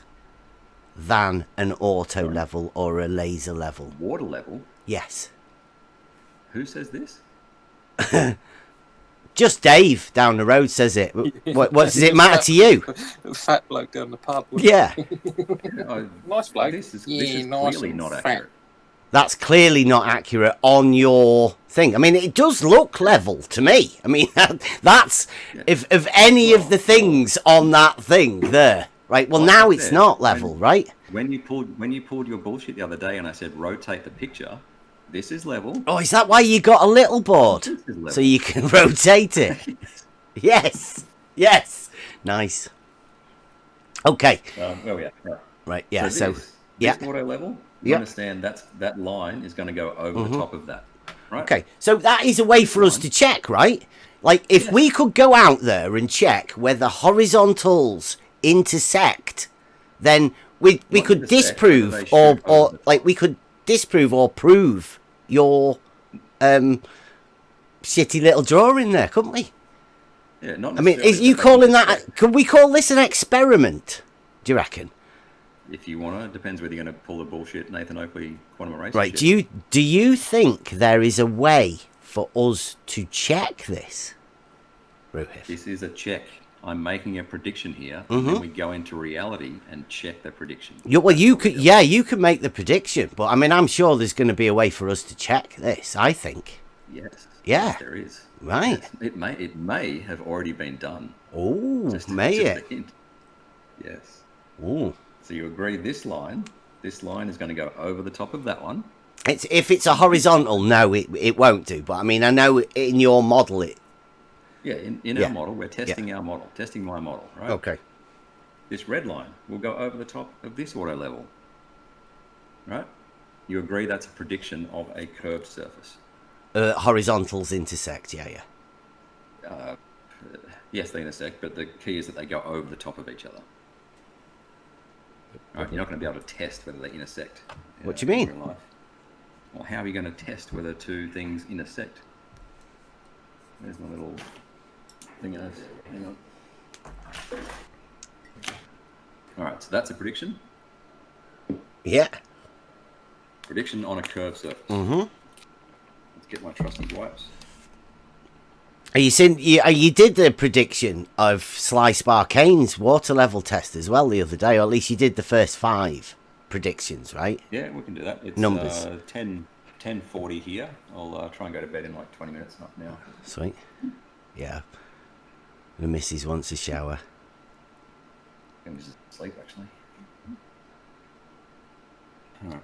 than an auto level or a laser level. Water level? Yes. Who says this? Just Dave down the road says it. What does it matter to you? Fat bloke down the pub. Yeah. Nice bloke. This is nice clearly not fat. accurate. That's clearly not accurate on your thing. I mean, it does look level to me. I mean, that's if any of the things on that thing there, right? Well, now it's not level, right? When you pulled your bullshit the other day, and I said rotate the picture, this is level. Oh, is that why you got a little board so you can rotate it? Yes, nice. Okay. Where we at? Right. Yeah. So yeah. this auto level. You understand that line is going to go over the top of that, right? Okay, so that is a way for us to check, right? Like, if we could go out there and check where the horizontals intersect, then we could disprove or like we could disprove or prove your shitty little drawing there, couldn't we? Yeah, not. I mean, is you calling that? Could we call this an experiment? Do you reckon? If you want to, it depends whether you're going to pull the bullshit Nathan Oakley quantum eraser. Right. Shit. Do you think there is a way for us to check this, Roohif? This is a check. I'm making a prediction here, and then we go into reality and check the prediction. You could make the prediction, but I mean, I'm sure there's going to be a way for us to check this. I think. Yes. Yeah. Yes, there is. Right. Yes, it may have already been done. Oh, may it? A hint. Yes. Oh. So you agree this line is going to go over the top of that one. If it's a horizontal, no, it won't do. But I mean, I know in your model it. Yeah, in our model, we're testing our model, testing my model, right? Okay. This red line will go over the top of this auto level, right? You agree that's a prediction of a curved surface. Horizontals intersect, yeah. Yes, they intersect, but the key is that they go over the top of each other. Right, you're not going to be able to test whether they intersect. What do you mean? In real life. Well, how are you going to test whether two things intersect? There's my little thing. Hang on. All right, so that's a prediction. Yeah. Prediction on a curved surface. Let's get my trusty wipes. You did the prediction of Sly Sparkane's water level test as well the other day, or at least you did the first 5 predictions, right? Yeah, we can do that. It's numbers. 10:40 here. I'll try and go to bed in like 20 minutes, not now. Sweet. Yeah. The missus wants a shower. I'm just asleep, actually. All right.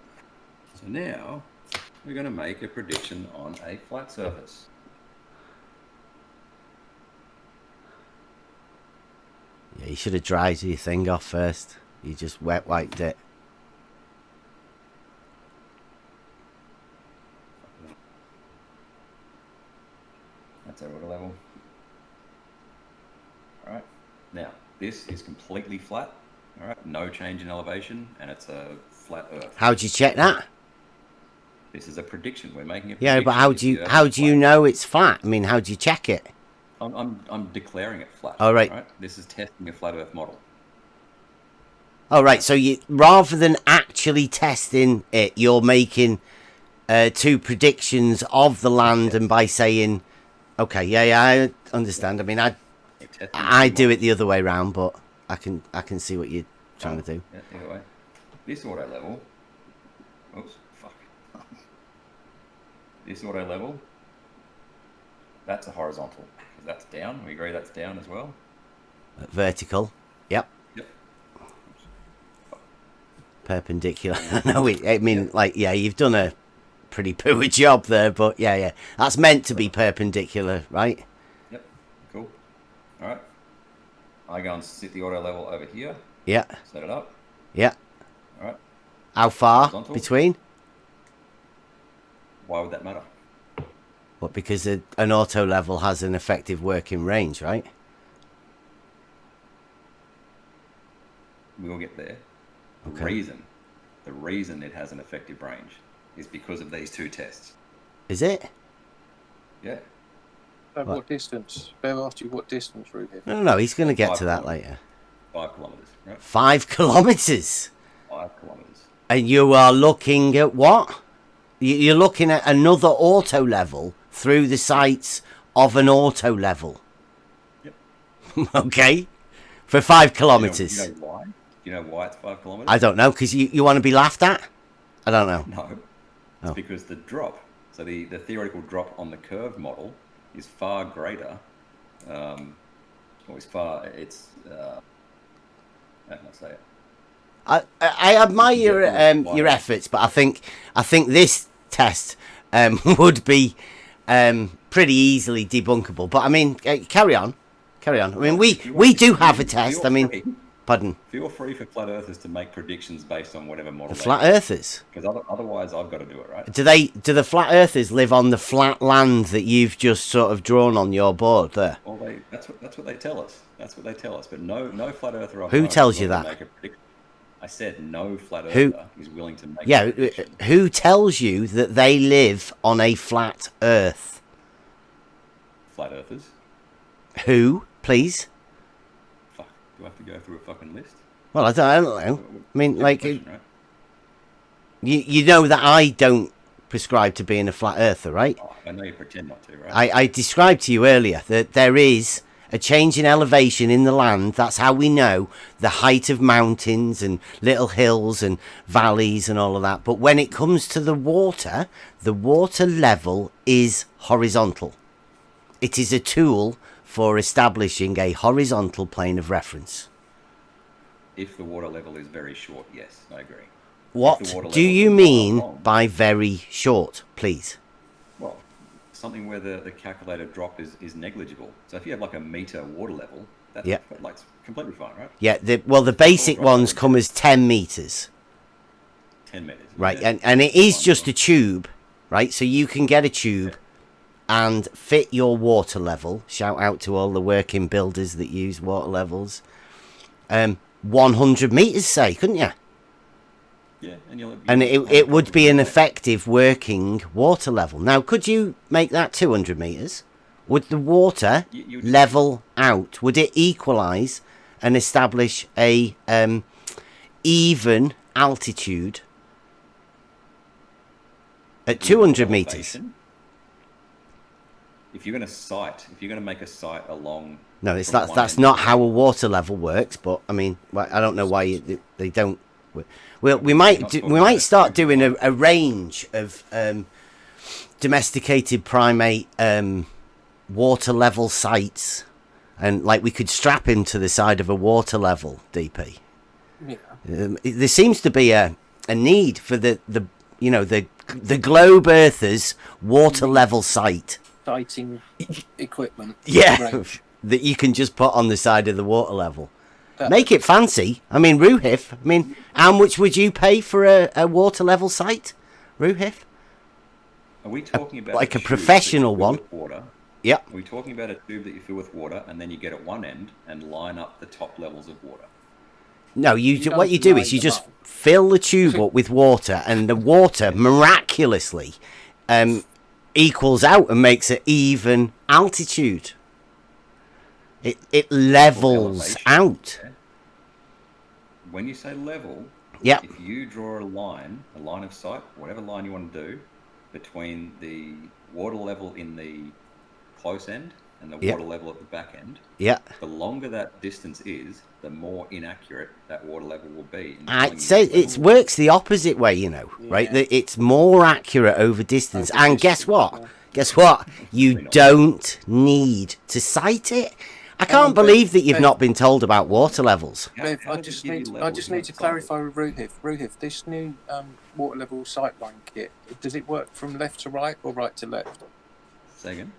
So now we're going to make a prediction on a flat surface. Yeah, you should have dried your thing off first. You just wet wiped it. That's our water level. All right. Now, this is completely flat. All right. No change in elevation, and it's a flat Earth. How'd you check that? This is a prediction. We're making a Yeah, prediction. but how do you know it's flat? I mean, how do you check it? I'm declaring it flat. Oh, right. This is testing a flat Earth model. Oh, right. So you, rather than actually testing it, you're making two predictions of the land, and by saying, okay, yeah, I understand. I mean, I do it the other way around, but I can see what you're trying to do. Yeah, either way. This auto level. Oops, fuck. This auto level. That's a horizontal. That's down. We agree that's down as well. Vertical. Yep. Yep. Perpendicular. No, I mean, like, yeah, you've done a pretty poor job there, but yeah, that's meant to be perpendicular, right? Yep. Cool. All right. I go and sit the auto level over here. Yeah. Set it up. Yeah. All right. How far Horizontal. between? Why would that matter? What, because an auto level has an effective working range, right? We'll get there. Okay. The reason it has an effective range is because of these two tests. Is it? Yeah. What distance? Bear asked you what distance, Roohif. No, he's going to get 5 to that kilometres. later. 5 kilometres, right? 5 kilometres? 5 kilometres. And you are looking at what? You're looking at another auto level through the sights of an auto level. Yep. Okay. For 5 kilometres. You know why? You know why it's 5 kilometres? I don't know, because you want to be laughed at? I don't know. No. It's because the drop, so the theoretical drop on the curved model is far greater. How can I say it? I admire your efforts, but I think this test would be pretty easily debunkable. But I mean, carry on. I mean, we do have a test. I mean, pardon. Feel free for flat earthers to make predictions based on whatever model. The flat earthers. Because otherwise, I've got to do it, right? Do the flat earthers live on the flat land that you've just sort of drawn on your board there? Well, that's what they tell us. That's what they tell us. But no flat earther. Who tells you that? I said no flat earther is willing to make. Yeah, who tells you that they live on a flat Earth? Flat earthers. Who, please? Fuck. Do I have to go through a fucking list? Well, I don't know. I mean, like, question, right? you know that I don't prescribe to being a flat earther, right? Oh, I know you pretend not to, right? I described to you earlier that there is a change in elevation in the land. That's how we know the height of mountains and little hills and valleys and all of that. But when it comes to the water level is horizontal. It is a tool for establishing a horizontal plane of reference. If the water level is very short, yes, I agree. What do you mean by very short, please? Well, something where the calculated drop is negligible. So if you have like a meter water level, that's like completely fine, right? Yeah, the basic ones come as 10 meters. 10 meters. Right, and it is just a tube, right? So you can get a tube and fit your water level. Shout out to all the working builders that use water levels. 100 meters, say, couldn't you? Yeah, and it would be an effective working water level. Now, could you make that 200 meters? Would the water level out? Would it equalize and establish a even altitude at 200 meters? If you're going to make a site along... No, that's not how a water level works, but I mean, I don't know why they don't... Well, we might start doing a range of domesticated primate water level sites, and like we could strap him to the side of a water level DP. Yeah. There seems to be a need for the globe Earthers water level site. Sighting equipment. Yeah, that you can just put on the side of the water level. Make it fancy. I mean, Roohif. I mean, how much would you pay for a water level site, Roohif? Are we talking about like a professional one? Water? Yeah. Are we talking about a tube that you fill with water and then you get at one end and line up the top levels of water? No, what you do is you just fill the tube up with water, and the water miraculously equals out and makes an even altitude. It levels out. When you say level, Yep. if you draw a line of sight, whatever line you want to do, between the water level in the close end and the water level at the back end, the longer that distance is, the more inaccurate that water level will be. I'd say it works the opposite way, you know, right? It's more accurate over distance. And guess what? Guess what? You don't need to sight it. I can't believe that you've not been told about water levels. Bev, I just need to clarify with Roohif. Roohif, this new water level sightline kit, does it work from left to right or right to left? Say again?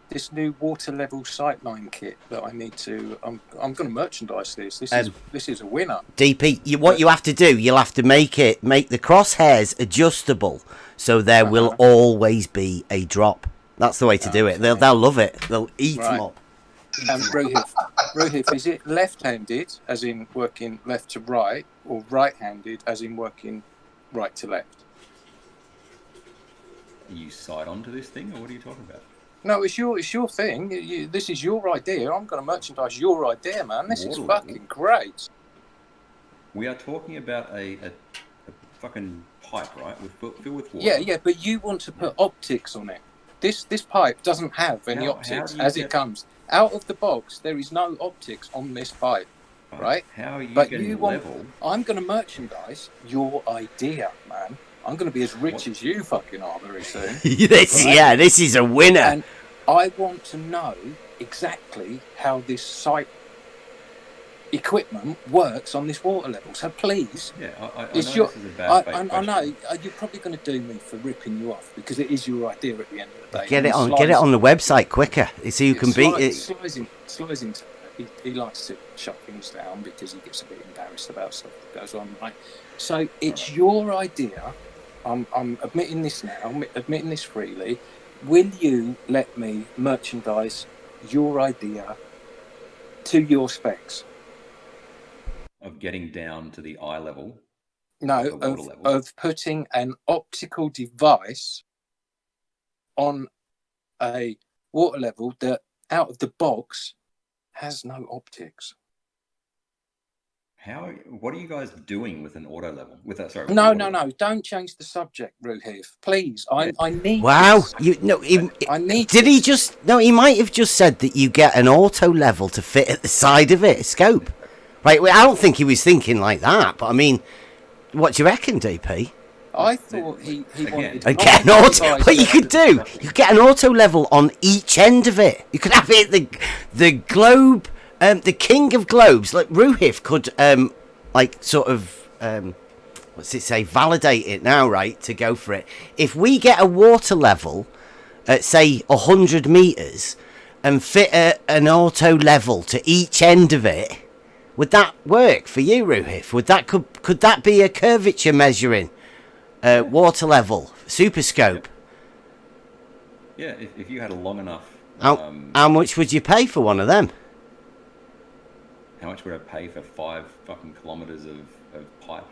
This new water level sightline kit that I need to, I'm going to merchandise this. This is a winner. DP, what you have to do, you'll have to make the crosshairs adjustable, so there will always be a drop. That's the way to do it. They'll love it. They'll eat them up. Roohif, is it left-handed, as in working left to right, or right-handed, as in working right to left? Are you sight onto this thing, or what are you talking about? No, it's your thing. This is your idea. I'm going to merchandise your idea, man. This is fucking great. We are talking about a fucking pipe, right? Filled with water. Yeah, but you want to put optics on it. This pipe doesn't have any optics as it comes. Out of the box, there is no optics on this pipe, right? How are you getting level? I'm going to merchandise your idea, man. I'm going to be as rich as you fucking are very soon. This is a winner. And I want to know exactly how this site equipment works on this water level. So please, I know this is a bad I know you're probably going to do me for ripping you off because it is your idea at the end of the day. Get it on the website quicker so you can beat it. Slides into he likes to shut things down because he gets a bit embarrassed about stuff that goes on, right? So it's your idea. I'm admitting this now. I'm admitting this freely. Will you let me merchandise your idea to your specs? Of getting down to the eye level? No, of putting an optical device on a water level that out of the box has no optics. What are you guys doing with an auto level? With that, sorry. No. Don't change the subject, Roohif. Please, I need. Wow, this. I need. Did he just? No, he might have just said that you get an auto level to fit at the side of it, a scope. Right, I don't think he was thinking like that, but I mean, what do you reckon, DP? I thought he wanted to get an auto. What you could do, you could get an auto level on each end of it. You could have it the globe, the king of globes, like Roohif could, what's it say? Validate it now, right? To go for it. If we get a water level at say 100 meters and fit an auto level to each end of it. Would that work for you, Roohif? Could that be a curvature measuring water level super scope? Yeah, if you had a long enough. How much would you pay for one of them? How much would I pay for 5 fucking kilometers of pipe?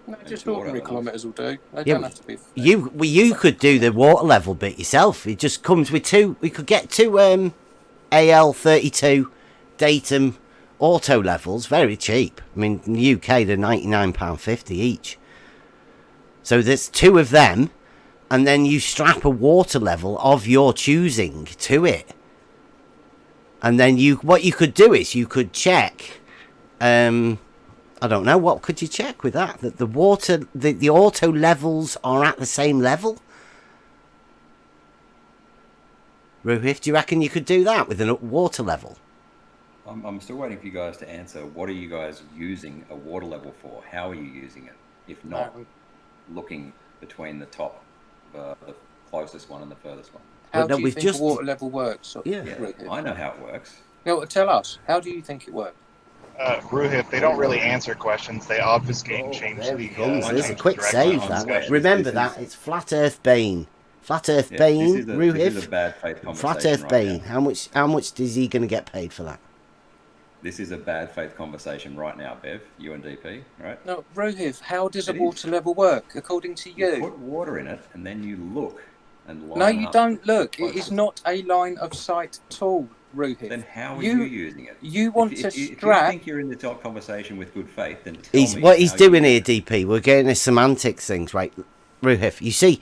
No, just ordinary kilometers will do. They don't have to be. You could do the water level bit yourself. It just comes with two. We could get two AL32 datum auto levels, very cheap. I mean, in the UK, they're £99.50 each. So there's 2 of them, and then you strap a water level of your choosing to it. And then what you could do is you could check, I don't know, what could you check with that? That the auto levels are at the same level? Roohif, do you reckon you could do that with a water level? I'm still waiting for you guys to answer. What are you guys using a water level for? How are you using it? If not looking between the top, the closest one and the furthest one. How do you think a water level works? Yeah, I know how it works. No, tell us. How do you think it works? Roohif, they don't really answer questions. They obfuscate and change the... There's a quick save, that. Remember that. It's Flat Earth Bane. Flat Earth Bane, Roohif. This is a bad faith conversation. Flat Earth Bane. How much is he going to get paid for that? This is a bad faith conversation right now, Bev. You and DP, right? No, Roohif, how does a water level work according to you? You put water in it, and then you look and line No, you up don't look. It is not a line of sight tool, Roohif. Then how are you using it? You want to strap... If you think you're in the top conversation with good faith, then tell me what he's doing here, it. DP, we're getting the semantics things, right? Roohif, you see,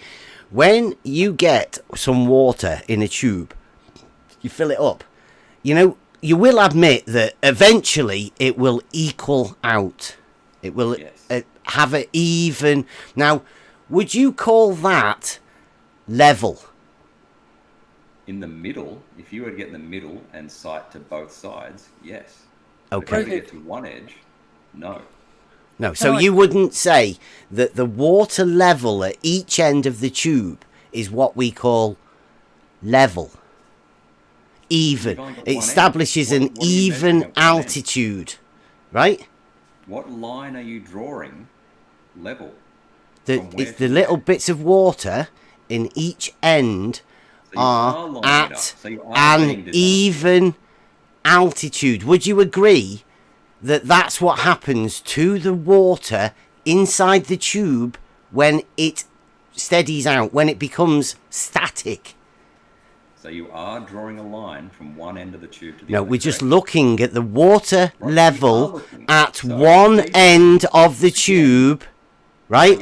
when you get some water in a tube, you fill it up, you know, you will admit that eventually it will equal out. It will have an even... Now, would you call that level? In the middle, if you were to get in the middle and sight to both sides, yes. Okay. If you get to one edge, no. No, so you wouldn't say that the water level at each end of the tube is what we call level. Even. It establishes an even altitude, right? What line are you drawing level? It's the little bits of water in each end are at an even altitude. Would you agree that that's what happens to the water inside the tube when it steadies out, when it becomes static? So you are drawing a line from one end of the tube to the No, other. we're just looking at the water level at one end of the tube, right?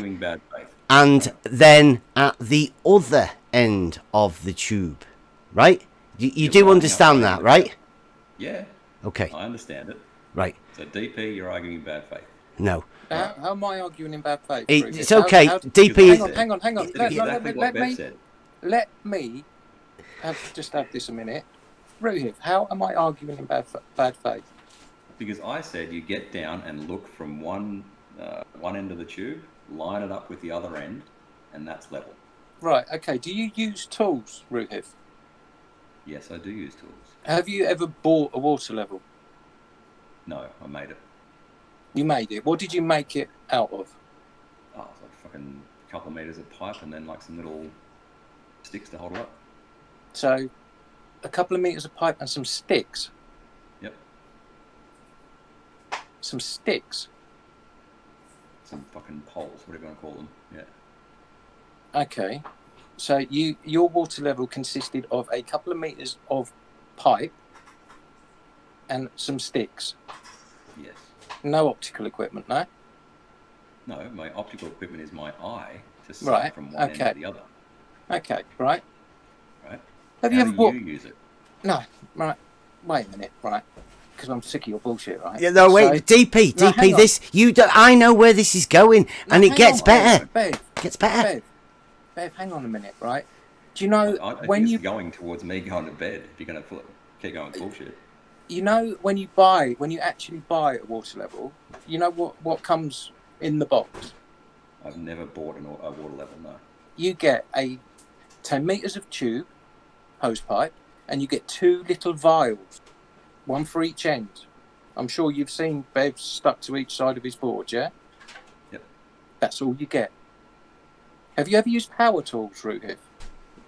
And then at the other end of the tube, right? You do understand that, right? Yeah. Okay. I understand it. Right. So DP, you're arguing in bad faith. No. How am I arguing in bad faith? It's okay. DP. Hang on. Let me just have this a minute. Roohif, how am I arguing in bad faith? Because I said you get down and look from one end of the tube, line it up with the other end, and that's level. Right, okay. Do you use tools, Roohif? Yes, I do use tools. Have you ever bought a water level? No, I made it. You made it. What did you make it out of? Oh, it's like fucking a couple of meters of pipe and then like some little sticks to hold it up. So, a couple of meters of pipe and some sticks? Yep. Some sticks? Some fucking poles, whatever you want to call them. Yeah. Okay. So your water level consisted of a couple of meters of pipe and some sticks? Yes. No optical equipment, no? No, my optical equipment is my eye to see from one end to the other. Okay, right. Right. Have you ever bought... you use it? No, right. Wait a minute, right? Because I'm sick of your bullshit, right? Yeah, no, wait, DP, this I know where this is going, and it gets better. Bev, gets better. Bev, hang on a minute, right? Do you know I when think you it's going towards me going to bed? If you're going to keep going with bullshit. You know when you actually buy a water level, you know what comes in the box? I've never bought a water level, no. You get a 10 meters of tube, hose pipe, and you get 2 little vials, one for each end. I'm sure you've seen Bev stuck to each side of his board, yeah? Yep. That's all you get. Have you ever used power tools, Roohif?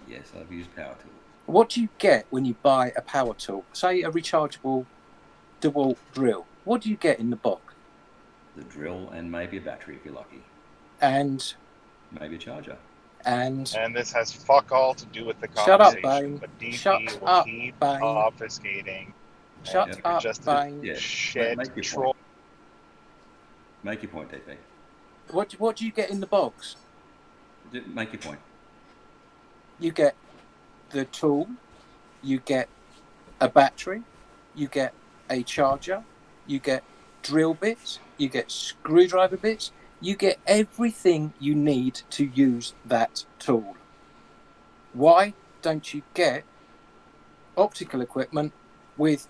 Yes, I've used power tools. What do you get when you buy a power tool? Say a rechargeable DeWalt drill. What do you get in the box? The drill and maybe a battery if you're lucky. And? Maybe a charger. And this has fuck all to do with the Shut up, conversation. Bane. But DP Shut will up, keep Bane. obfuscating. Shut up, just Bane. Shed troll. Make your point, DP. What do you get in the box? Make your point. You get the tool, you get a battery, you get a charger, you get drill bits, you get screwdriver bits, you get everything you need to use that tool. Why don't you get optical equipment with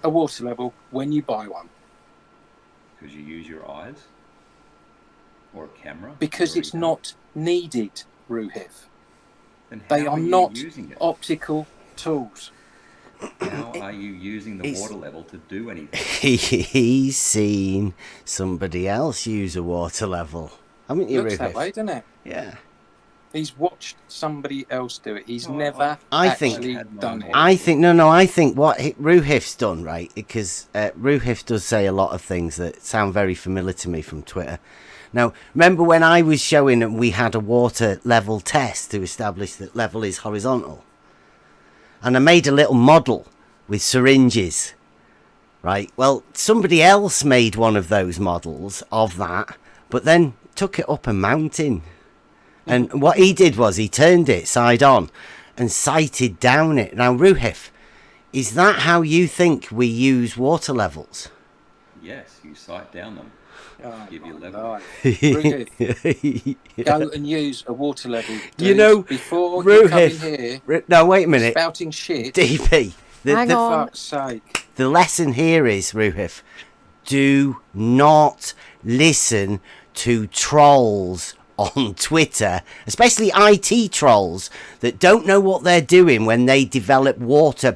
a water level when you buy one? Because you use your eyes? Or a camera? Because it's not needed, Roohif. Then they are not using it? Optical tools. How are you using the water level to do anything? He's seen somebody else use a water level. Haven't you, Looks Roohif? that way, doesn't it? Yeah. He's watched somebody else do it. He's never I actually done it. I think no. I think what Roohif's done, right? Because Roohif does say a lot of things that sound very familiar to me from Twitter. Now, remember when I was showing that we had a water level test to establish that level is horizontal, and I made a little model with syringes, right? Well, somebody else made one of those models of that, but then took it up a mountain. And what he did was he turned it side on and sighted down it. Now, Roohif, is that how you think we use water levels? Yes, you sight down them. Give you level. Roohif, go and use a water level. Dude, you know, before Roohif, you come in here, no, wait a minute. Spouting shit. DP. Hang on. Fuck's sake. The lesson here is, Roohif, do not listen to trolls on Twitter, especially IT trolls that don't know what they're doing when they develop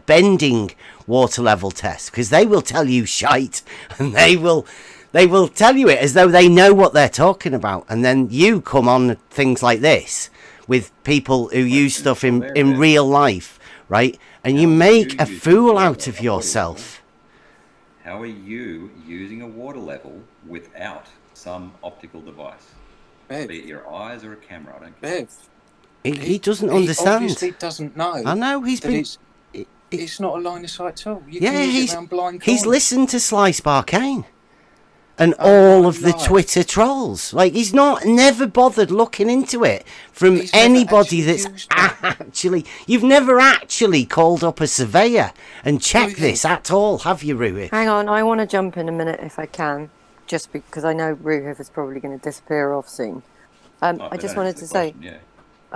bending water level tests, because they will tell you shite, and they will tell you it as though they know what they're talking about, and then you come on things like this with people who use stuff in real life, right? And you make a fool out of yourself. How are you using a water level without some optical device? Bev. Be it your eyes or a camera, I don't care. Bev. He doesn't understand. He obviously doesn't know. I know, he's been... It's not a line of sight tool. You yeah, can use it around blind he's corners. listened to Slice Barcane and all of the Twitter trolls. Like, he's never bothered looking into it from anybody that's actually... You've never actually called up a surveyor and checked this at all, have you, Roohif? Hang on, I want to jump in a minute if I can, just because I know Roohif is probably going to disappear off soon. I just wanted to say...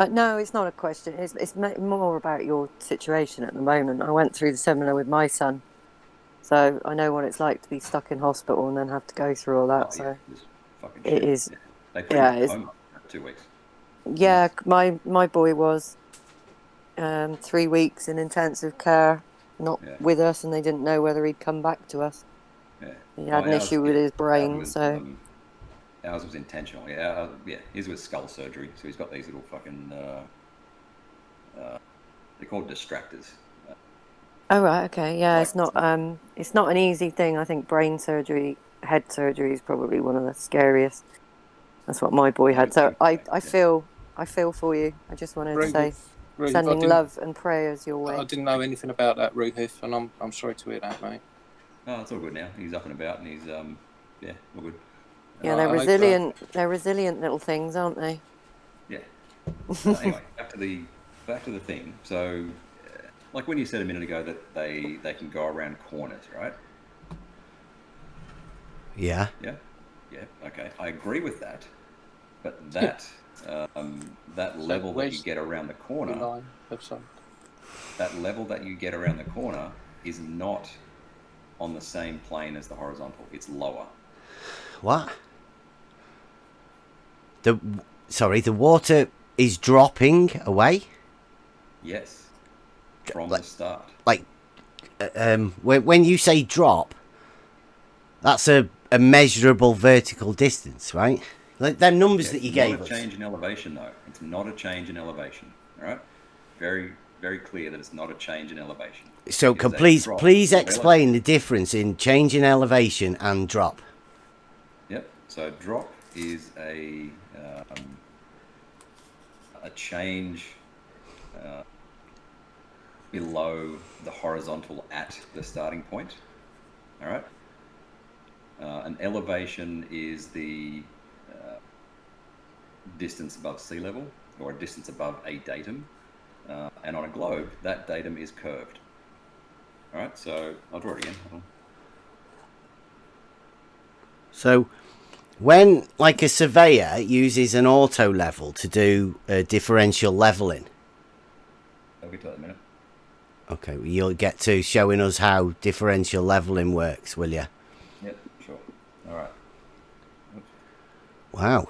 no, it's not a question. It's more about your situation at the moment. I went through the similar with my son, so I know what it's like to be stuck in hospital and then have to go through all that. It is. They put him in coma for 2 weeks. Yeah, my boy was 3 weeks in intensive care, not with us, and they didn't know whether he'd come back to us. Yeah. He had an issue with his brain, so. Ours was intentional. Yeah, his was skull surgery. So he's got these little fucking, they're called distractors. Oh right, okay, yeah. It's not an easy thing. I think brain surgery, head surgery is probably one of the scariest. That's what my boy had. So I feel for you. I just wanted to say, sending love and prayers your way. I didn't know anything about that, Roohif, and I'm sorry to hear that, mate. Oh, it's all good now. He's up and about, and he's all good. Yeah, they're resilient. They're resilient little things, aren't they? Yeah. Anyway, back to the thing. So, like when you said a minute ago that they can go around corners, right? Yeah. Yeah. Yeah. Okay, I agree with that. But that that level that you get around the corner, that level that you get around the corner is not on the same plane as the horizontal. It's lower. What? The water is dropping away? Yes. From the start. Like, when you say drop, that's a measurable vertical distance, right? Like them numbers that you gave us. It's not a change in elevation, though. It's not a change in elevation, all right? Very, very clear that it's not a change in elevation. So, please explain the difference in change in elevation and drop. Yep. So drop is a change below the horizontal at the starting point. All right. An elevation is the distance above sea level, or a distance above a datum, and on a globe, that datum is curved. All right. So I'll draw it again. So, when, like, a surveyor uses an auto level to do differential leveling. I'll get to that in a minute. Okay, well, you'll get to showing us how differential leveling works, will you? Yep, sure. All right. Wow.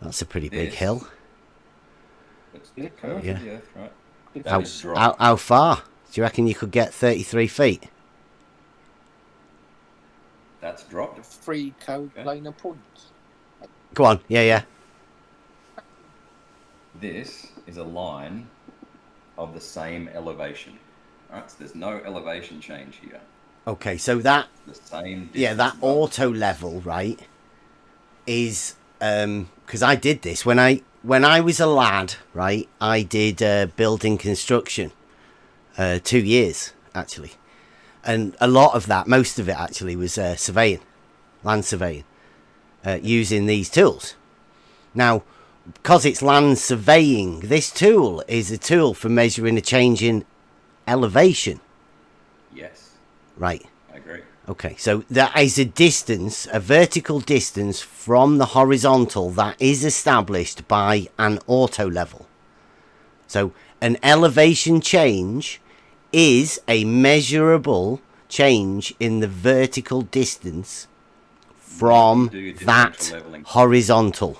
That's a pretty big hill. It's curved, yeah, right. How far? Do you reckon you could get 33 feet? That's dropped. 3 co-planar points. Go on, yeah. This is a line of the same elevation. All right, so there's no elevation change here. Okay, so that the same that auto level, right, is because I did this when I was a lad, right? I did building construction 2 years actually, and a lot of that, most of it actually, was surveying, land surveying, using these tools. Now, because it's land surveying, this tool is a tool for measuring a change in elevation. Yes. Right. I agree. Okay, so that is a distance, a vertical distance from the horizontal that is established by an auto level. So an elevation change is a measurable change in the vertical distance from that horizontal.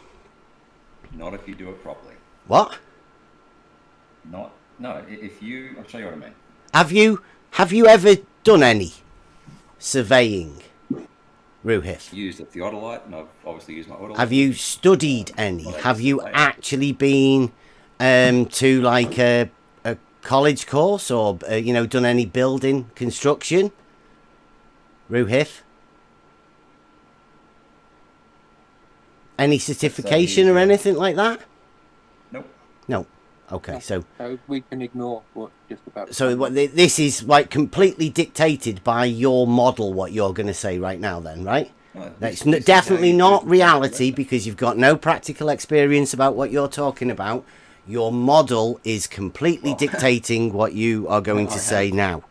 Not if you do it properly. What? No, if you... I'll show you what I mean. Have you ever done any surveying, Roohif? Used a theodolite, and I've obviously used my autolite. Have you studied any? Have you actually been to like a college course or done any building construction, Roohif? Any certification or anything like that? Nope. No. Okay, so we can ignore what just about. So this is like completely dictated by your model. What you're going to say right now, then, right? That's definitely not reality because you've got no practical experience about what you're talking about. Your model is completely dictating what you are going to say now.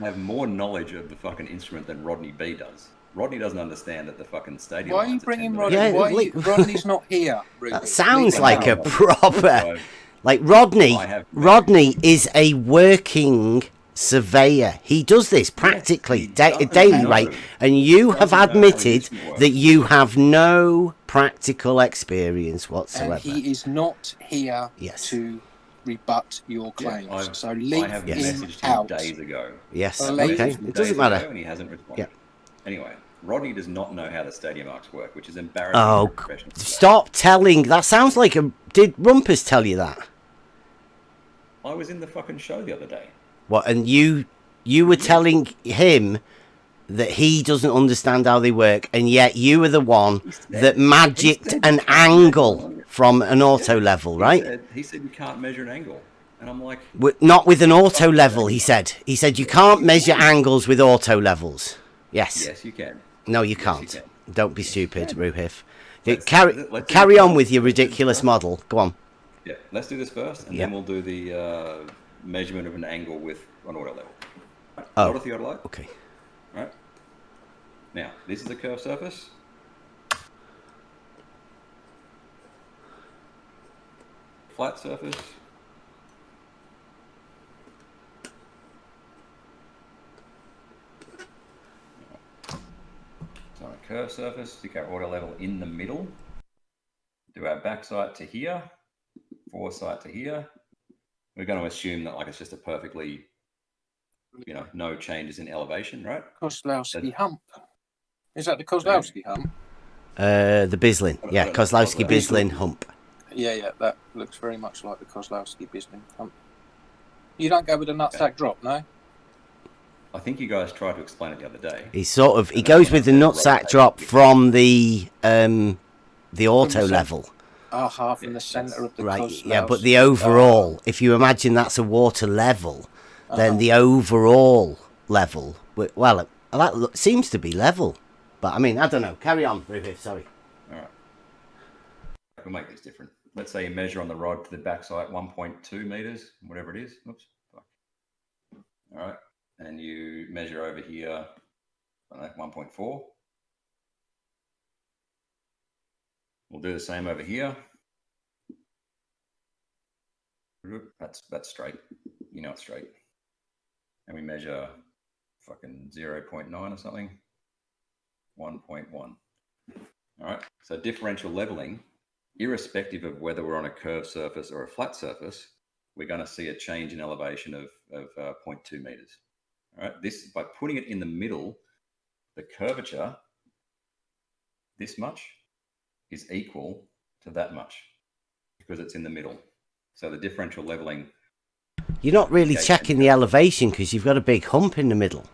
I have more knowledge of the fucking instrument than Rodney B does. Rodney doesn't understand that the fucking stadium. Why are you bringing Rodney? Rodney's not here. That sounds like a proper. Like Rodney is a working surveyor. He does this practically daily, right? And you have admitted that you have no practical experience whatsoever. And he is not here to rebut your claims. So leave him out. Days ago. Yes. Okay. It doesn't matter. And he hasn't responded. Yeah. Anyway, Rodney does not know how the stadium arcs work, which is embarrassing. Oh, stop telling. That sounds like a... Did Rumpus tell you that? I was in the fucking show the other day. What? And you were telling him that he doesn't understand how they work, and yet you were the one that magicked an angle from an auto level, right? He said you can't measure an angle. And I'm like... Not with an auto level, he said. He said you can't measure angles with auto levels. Yes. Yes, you can. No, you can't. You can. Don't be stupid, Roohif. Carry on with your ridiculous model. Go on. Yeah, let's do this first, and then we'll do the measurement of an angle with an auto level. Not a theodolite. Okay. All right. Now, this is a curved surface. Flat surface. So on a curved surface, stick our auto level in the middle. Do our backside to here, foresight to here. We're going to assume that it's just a perfectly, no changes in elevation, right? Kozlowski hump. Is that the Kozlowski hump? The Bislin. Yeah, Kozlowski Bislin hump. Yeah, that looks very much like the Kozlowski Bislin hump. You don't go with a nutsack drop, no? I think you guys tried to explain it the other day. He goes with the nutsack drop from the auto level. Half in the centre of the Kozlowski. Yeah, but the overall, if you imagine that's a water level, then the overall level, well, that seems to be level. But I mean, I don't know. Carry on, Roohif, sorry. All right. We'll make this different. Let's say you measure on the rod to the backside 1.2 meters, whatever it is. Oops. All right. And you measure over here, 1.4. We'll do the same over here. That's straight. It's straight. And we measure fucking 0.9 or something. 1.1. All right. So differential leveling, irrespective of whether we're on a curved surface or a flat surface, we're going to see a change in elevation of 0.2 meters. All right. This, by putting it in the middle, the curvature, this much, is equal to that much because it's in the middle. So the differential leveling. You're not really checking the elevation because you've got a big hump in the middle.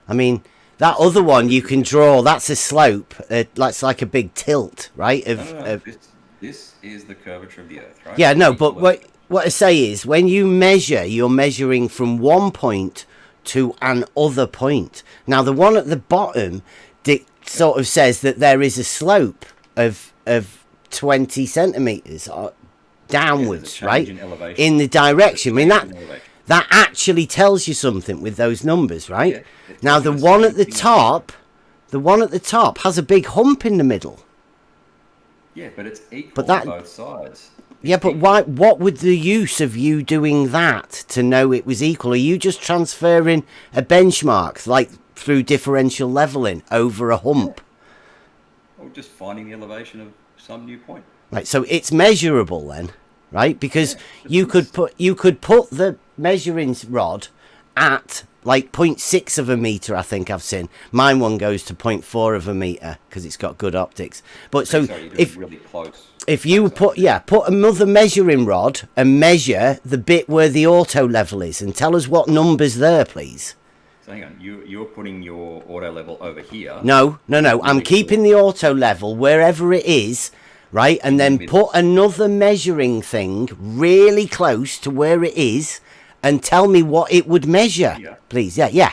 I mean, that other one you can draw, that's a slope. That's like a big tilt, right? This is the curvature of the Earth, right? Yeah, no, but what I say is when you measure, you're measuring from one point to another point. Now, the one at the bottom sort of says that there is a slope of 20 centimeters downwards, right? In the direction. I mean, that actually tells you something with those numbers, right? Yeah, now, the one at the top has a big hump in the middle. Yeah, but it's equal on both sides. Yeah, but why? What would the use of you doing that to know it was equal? Are you just transferring a benchmark, like through differential leveling over a hump? Yeah. Or just finding the elevation of some new point. Right, so it's measurable then, right? Because you could put the measuring rod at like 0.6 of a meter. I think I've seen mine. One goes to 0.4 of a meter because it's got good optics. But so if really close. If you put another measuring rod and measure the bit where the auto level is and tell us what number's there, please. So hang on, you're putting your auto level over here. No. I'm keeping the auto level wherever it is, right? And then put another measuring thing really close to where it is and tell me what it would measure, please. Yeah.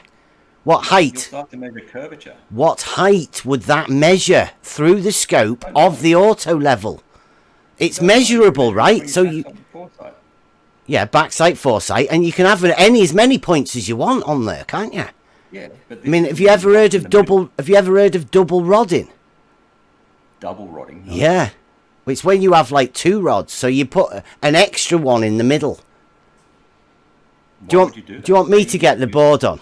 What height? You'll start to measure curvature. What height would that measure through the scope of the auto level? It's measurable, right? So backside, foresight, and you can have as many points as you want on there, can't you? Yeah. But I mean, have you ever heard of double rodding? Double rodding? No. Yeah, it's when you have like two rods, so you put an extra one in the middle. Do you want me to get the board on?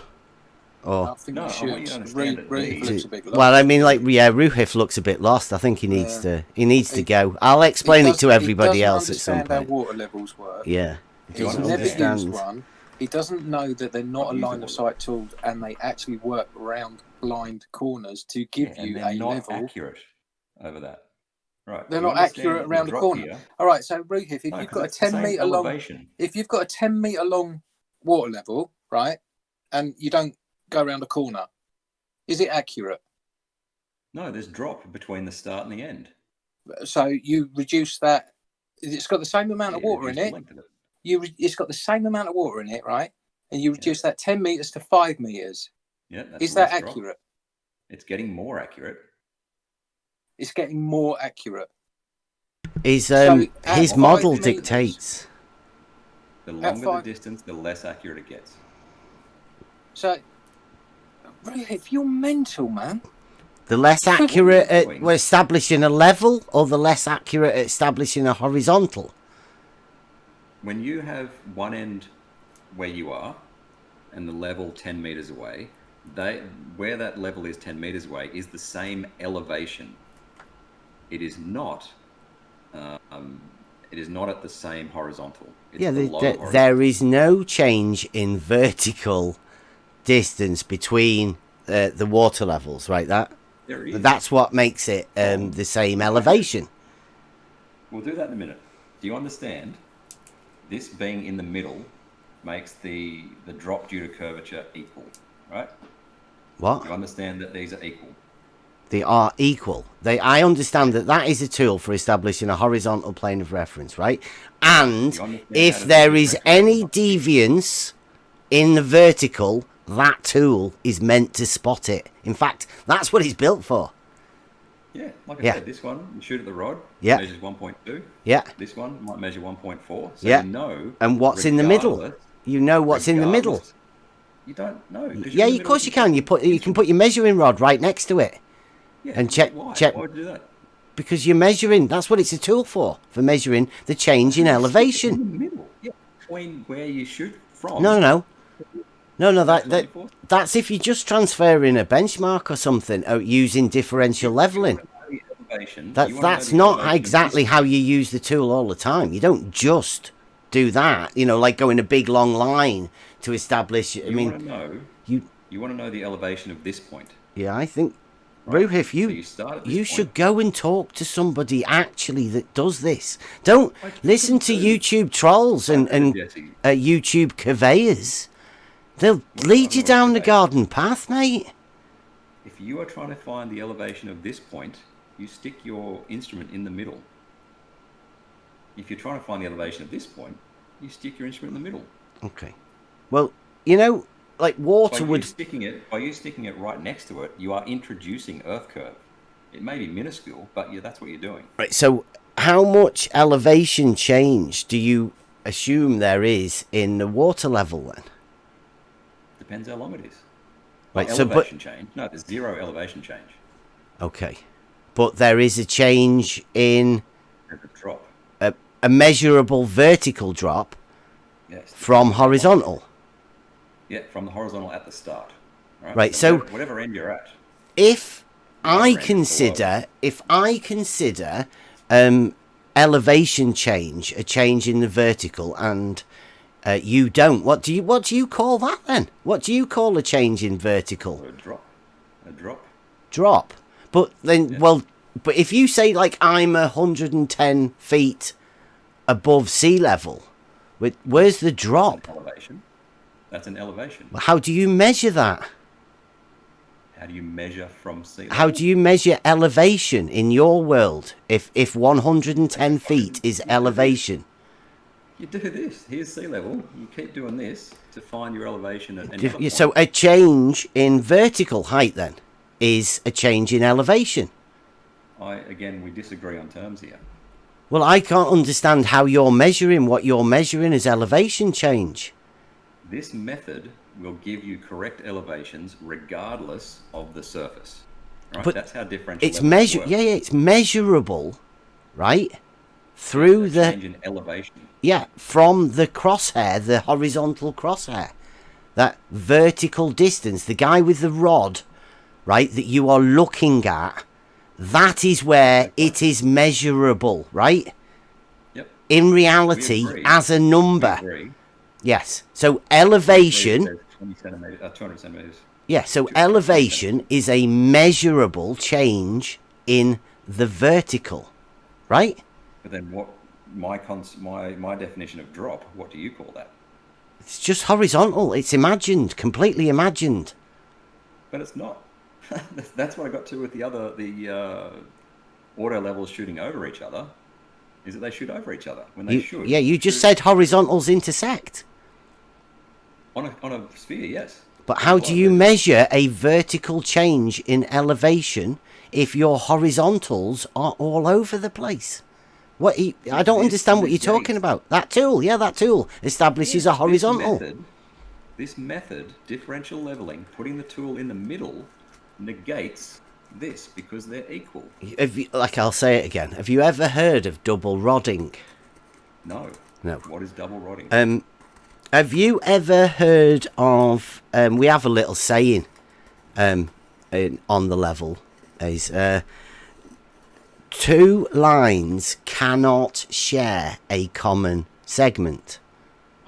I think you should. Roohif looks a bit lost. Well, I mean, Roohif looks a bit lost. I think he needs to go. I'll explain it to everybody else at some point. He doesn't understand how water levels work. Yeah. He's never used one. He doesn't know that they're not a line of sight tool and they actually work around blind corners to give you a level. Not accurate over that. Right. They're not accurate around the corner. Here. All right. So Roohif, if you've got a 10-meter long, if you've got a 10-meter long water level, right, and you don't go around a corner, is it accurate? No, there's drop between the start and the end. So you reduce that. It's got the same amount of water in it. It's got the same amount of water in it, right? And you reduce that 10 meters to 5 meters. Yeah, is that accurate? Drop. It's getting more accurate. It's getting more accurate. His model dictates. The longer the distance, the less accurate it gets. So, if you're mental, man. The less accurate at establishing a level, or the less accurate at establishing a horizontal? When you have one end where you are, and the level 10 meters away, where that level is 10 meters away is the same elevation. It is not. It is not at the same horizontal. It's there is no change in vertical distance between the water levels, right? That's what makes it the same elevation. We'll do that in a minute. Do you understand? This being in the middle makes the drop due to curvature equal, right? What? Do you understand that these are equal? They are equal. I understand that is a tool for establishing a horizontal plane of reference, right? And if there is any deviance in the vertical, that tool is meant to spot it. In fact, that's what it's built for. Yeah, like I said, this one, you shoot at the rod, measures 1.2. Yeah. This one might measure 1.4. So you know. And what's in the middle? You know what's in the middle. You don't know. Yeah, of course you can. You can put your measuring rod right next to it. Yeah, and check. Why would you do that? Because you're measuring. That's what it's a tool for measuring the change in elevation. In the middle. Yeah, between where you shoot from. No. That's if you're just transferring a benchmark or something using differential leveling. That's not exactly how you use the tool all the time. You don't just do that. Like going a big long line to establish. You want to know the elevation of this point. Yeah, I think. Right? Roohif, So you should go and talk to somebody actually that does this. Don't listen to YouTube trolls and YouTube conveyors. They'll lead you down the garden path, mate. If you are trying to find the elevation of this point, you stick your instrument in the middle. If you're trying to find the elevation of this point, you stick your instrument in the middle. Okay. Well, you know, like water would... By you sticking it right next to it, you are introducing earth curve. It may be minuscule, but yeah, that's what you're doing. Right, so how much elevation change do you assume there is in the water level then? Depends how long it is. Right, elevation change. No, there's zero elevation change. Okay. But there is a change in... There's a drop. A measurable vertical drop from horizontal. Yeah, from the horizontal at the start. Right, so whatever end you're at. If I consider elevation change a change in the vertical, and you don't, what do you call that then? What do you call a change in vertical? A drop. Drop. But then, but if you say like I'm 110 feet above sea level, where's the drop? That's an elevation. How do you measure that? How do you measure from sea level? How do you measure elevation in your world if 110 feet is elevation? You do this. Here's sea level. You keep doing this to find your elevation at any other point. So a change in vertical height then is a change in elevation. We disagree on terms here. Well, I can't understand how you're measuring what you're measuring as elevation change. This method will give you correct elevations regardless of the surface. Right? But that's how differential it's it's measurable, right? Through the change in elevation. Yeah, from the crosshair, the horizontal crosshair. That vertical distance, the guy with the rod, right, that you are looking at, that is where it is measurable, right? Yep. In reality, as a number. Yes. So elevation... 200 centimeters. Yeah, so elevation is a measurable change in the vertical, right? But then what? My definition of drop, what do you call that? It's just horizontal. It's imagined, completely imagined. But it's not. That's what I got to with the auto levels shooting over each other, is that they shoot over each other when they should. Yeah, you just said horizontals intersect. On a sphere, yes. But how do you measure a vertical change in elevation if your horizontals are all over the place? I don't understand what you're talking about. That tool establishes a horizontal. This method, differential leveling, putting the tool in the middle, negates this because they're equal. I'll say it again. Have you ever heard of double rodding? No. What is double rodding? Have you ever heard of... we have a little saying on the level. Is two lines cannot share a common segment.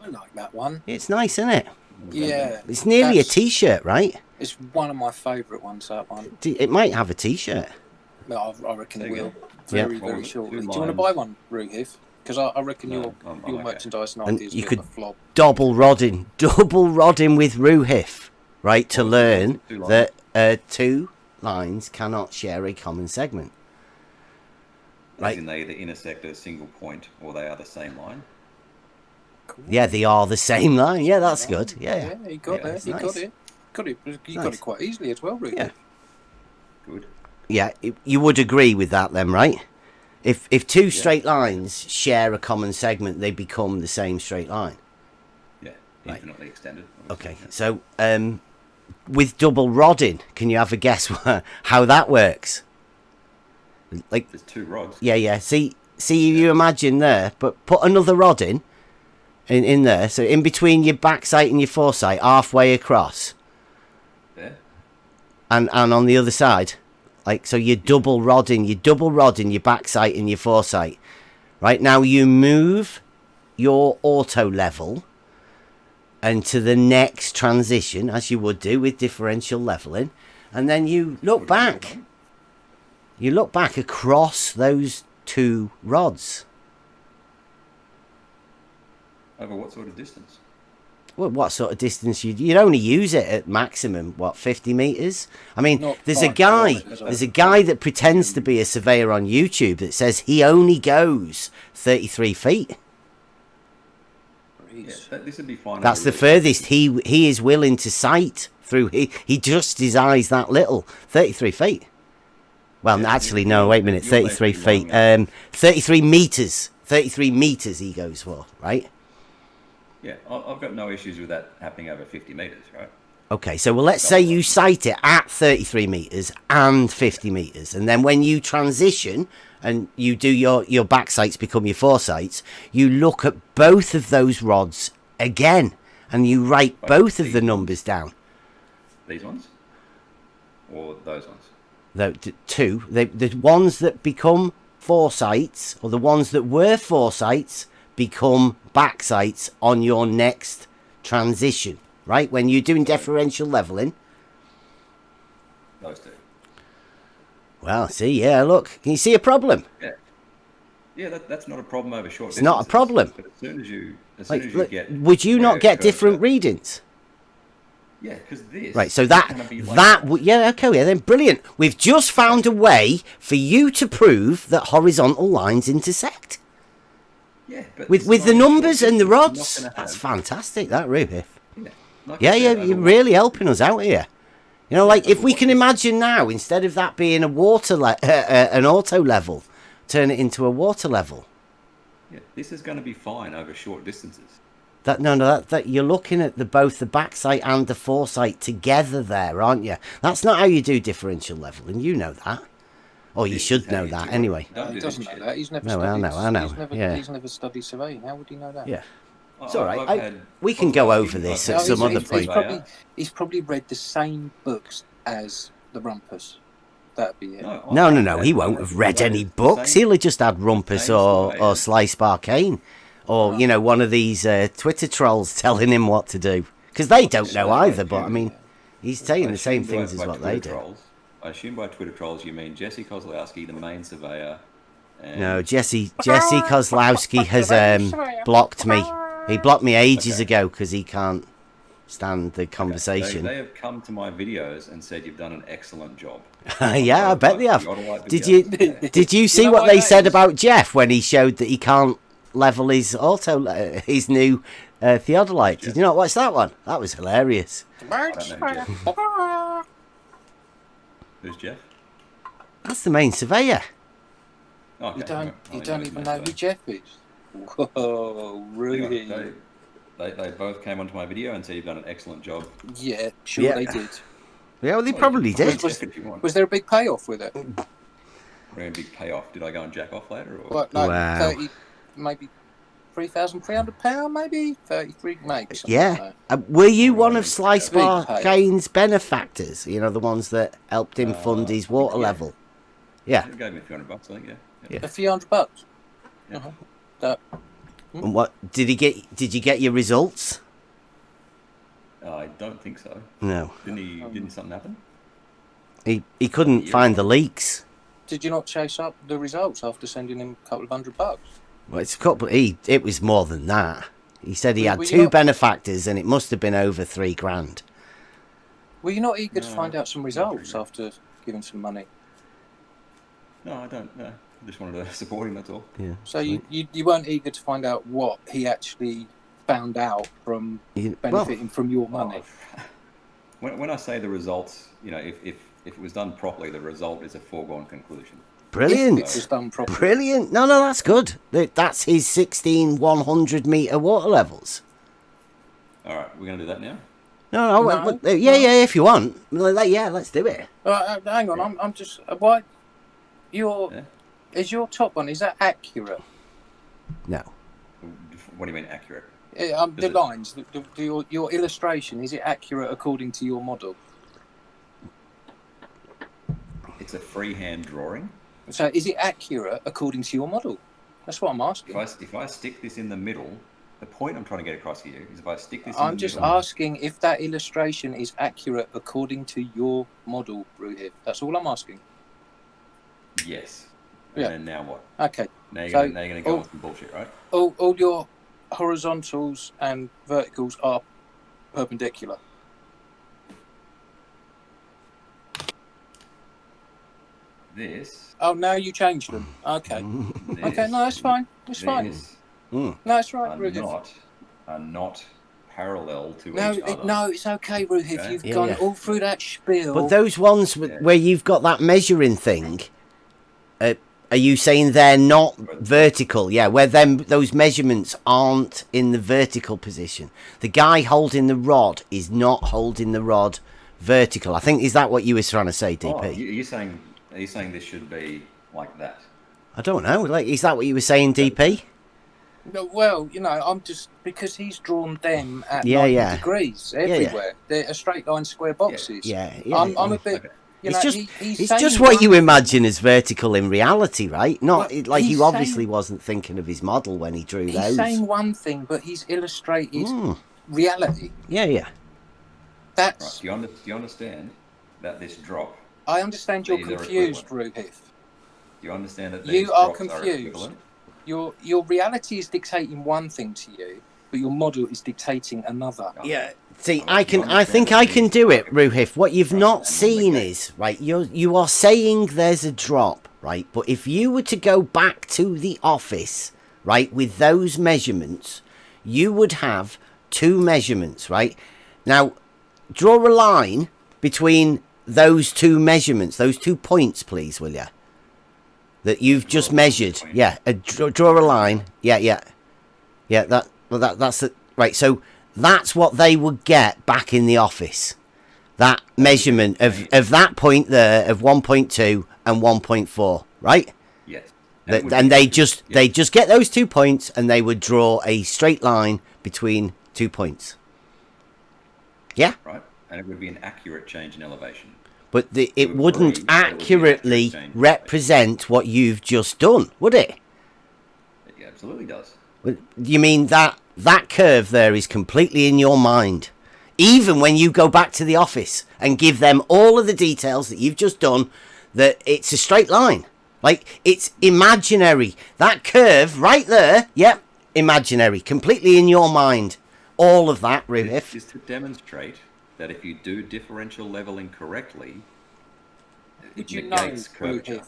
I like that one. It's nice, isn't it? Yeah. It's nearly a T-shirt, right? It's one of my favourite ones, that one. It might have a T-shirt. Well, I reckon it will. Very shortly. Do you want to buy one, Roohif? Because I reckon your merchandise and ideas you are could a flop. double rodding with Roohif, right? To learn that two lines cannot share a common segment. Right. They either intersect at a single point or they are the same line. Cool. Yeah, they are the same line. Yeah, that's good. Yeah, you got there. You got it. You got it quite easily as well, Roohif. Yeah. Good. Yeah, you would agree with that then, right? If two straight lines share a common segment, they become the same straight line. Yeah, infinitely extended. Okay, so with double rodding, can you have a guess how that works? Like there's two rods. Yeah. See, you imagine there, but put another rod in there. So in between your back sight and your foresight, halfway across. Yeah. And on the other side. Like, so you're double rodding your back sight and your foresight. Right, now you move your auto level and to the next transition, as you would do with differential leveling, and then you look back You look back across those two rods. Over what sort of distance? Well, what sort of distance? You'd only use it at maximum, what, 50 meters? I mean, there's a guy that pretends to be a surveyor on YouTube that says he only goes 33 feet. Yeah, this would be fine. That's the furthest he is willing to sight through. He just his eyes that little, 33 feet. Well, Yeah, actually, no, wait a minute, 33 feet. 33 meters. 33 meters he goes for, right? Yeah, I've got no issues with that happening over 50 meters, right? Okay, so well, let's say you sight it at 33 meters and 50 meters, and then when you transition and you do your back sights become your foresights, you look at both of those rods again, and you write both of the numbers down. These ones? Or those ones? The two, the ones that become foresights, or the ones that were foresights, become back sights on your next transition, right? When you're doing differential leveling. Those two. Well, see, yeah, look, can you see a problem? Yeah, that's not a problem over short distances. It's not a problem. But as soon as you get... Would you not get different readings? Yeah, because this... Right, so yeah, okay, yeah, then brilliant. We've just found a way for you to prove that horizontal lines intersect. Yeah, but with the numbers and the rods. That's fantastic, that, Roohif. Yeah, you're really helping us out here. You know, like, if we can imagine now, instead of that being a an auto level, turn it into a water level. Yeah, this is going to be fine over short distances. That you're looking at both the back sight and the foresight together there, aren't you? That's not how you do differential leveling. You know that. Or you should know that anyway. No, he doesn't know that. He's never studied. I know. He's never studied surveying. How would he know that? Yeah. It's all right. We can go over this at some other point. He's probably read the same books as the Rumpus. That'd be it. No. He won't have read any books. He'll have just had Rumpus or Slice Barcane. Or, you know, one of these Twitter trolls telling him what to do. Because they don't know either, but, I mean, he's saying the same things as what they do. I assume by Twitter trolls you mean Jesse Kozlowski, the main surveyor. No, Jesse Kozlowski has blocked me. He blocked me ages ago because he can't stand the conversation. They have come to my videos and said you've done an excellent job. Yeah, I bet they have. Did you see what they said about Jeff when he showed that he can't level his new theodolite? Did you not watch that one? That was hilarious. Who's Jeff? That's the main surveyor. Okay. You don't even know who Jeff is. Whoa, really? They both came onto my video and said you've done an excellent job. Yeah, sure they did. Yeah, well, they probably did. Was there a big payoff with it? Really big payoff. Did I go and jack off later? Or? What, like wow. 30, maybe £3,300, maybe 33, maybe. Yeah. Were you one of Slice Barcane's benefactors? You know, the ones that helped him fund his water level. Yeah. It gave me a few $100, I think. Yeah. A few $100. Yeah. And what did you get your results? I don't think so. No. Didn't something happen? He couldn't find the leaks. Did you not chase up the results after sending him a couple of $100? Well, it's a couple. It was more than that. He said he had two benefactors, and it must have been over $3,000. Were you not eager to find out some results after giving some money? No, I don't. No, I just wanted to support him. That's all. Yeah. So you weren't eager to find out what he actually found out from benefiting from your money. When I say the results, you know, if it was done properly, the result is a foregone conclusion. Brilliant. If it was done properly. Brilliant. No, that's good. That's his 16 100-meter water levels. All right, we're going to do that now? No. Yeah, if you want. Yeah, let's do it. Hang on, I'm just... Why? Is your top one, is that accurate? No. What do you mean accurate? The lines, your illustration, is it accurate according to your model? It's a freehand drawing. So is it accurate according to your model? That's what I'm asking. If I stick this in the middle, the point I'm trying to get across to you is if I stick this in the middle... I'm just asking if that illustration is accurate according to your model, Roohif. That's all I'm asking. Yes. Yeah. And now what? Okay. Now you're So, going to go on some bullshit, right? All your horizontals and verticals are perpendicular. This. Oh, now you changed them. Okay. Okay, no, that's fine. That's fine. No, that's right, Roohif. Are not parallel to each other. No, it's okay, Roohif. Okay. You've gone all through that spiel. But those ones where you've got that measuring thing, are you saying they're not vertical? Yeah, where those measurements aren't in the vertical position. The guy holding the rod is not holding the rod vertical. I think, is that what you were trying to say, DP? Are you saying this should be like that? I don't know. Like, is that what you were saying, DP? No, well, I'm just because he's drawn them at 90 degrees everywhere. They're a straight line square boxes. I'm a bit. Okay. It's just what you imagine as vertical in reality, right? Not like he obviously wasn't thinking of his model when he drew those. He's saying one thing, but he's illustrated reality. Yeah. That's. Right. Do you understand that this drop? I understand you're confused, Roohif. Do you understand that these you are drops confused? Your reality is dictating one thing to you, but your model is dictating another. Yeah. See, I think I can do it, Roohif. What you've not seen is, right, you are saying there's a drop, right? But if you were to go back to the office, right, with those measurements, you would have two measurements, right? Now, draw a line between those two measurements, those 2 points, please, will you? That you've just measured. Yeah, draw a line. Yeah. That's it. Right, so that's what they would get back in the office. That measurement of that point there of 1.2 and 1.4, right? Yes. And they just get those 2 points and they would draw a straight line between 2 points. Yeah? Right. And it would be an accurate change in elevation. But it wouldn't accurately represent what you've just done, would it? It absolutely does. You mean that curve there is completely in your mind? Even when you go back to the office and give them all of the details that you've just done, that it's a straight line. Like, it's imaginary. That curve right there, yep, imaginary. Completely in your mind. All of that, Roohif. Is to demonstrate that if you do differential leveling correctly, it negates curvature.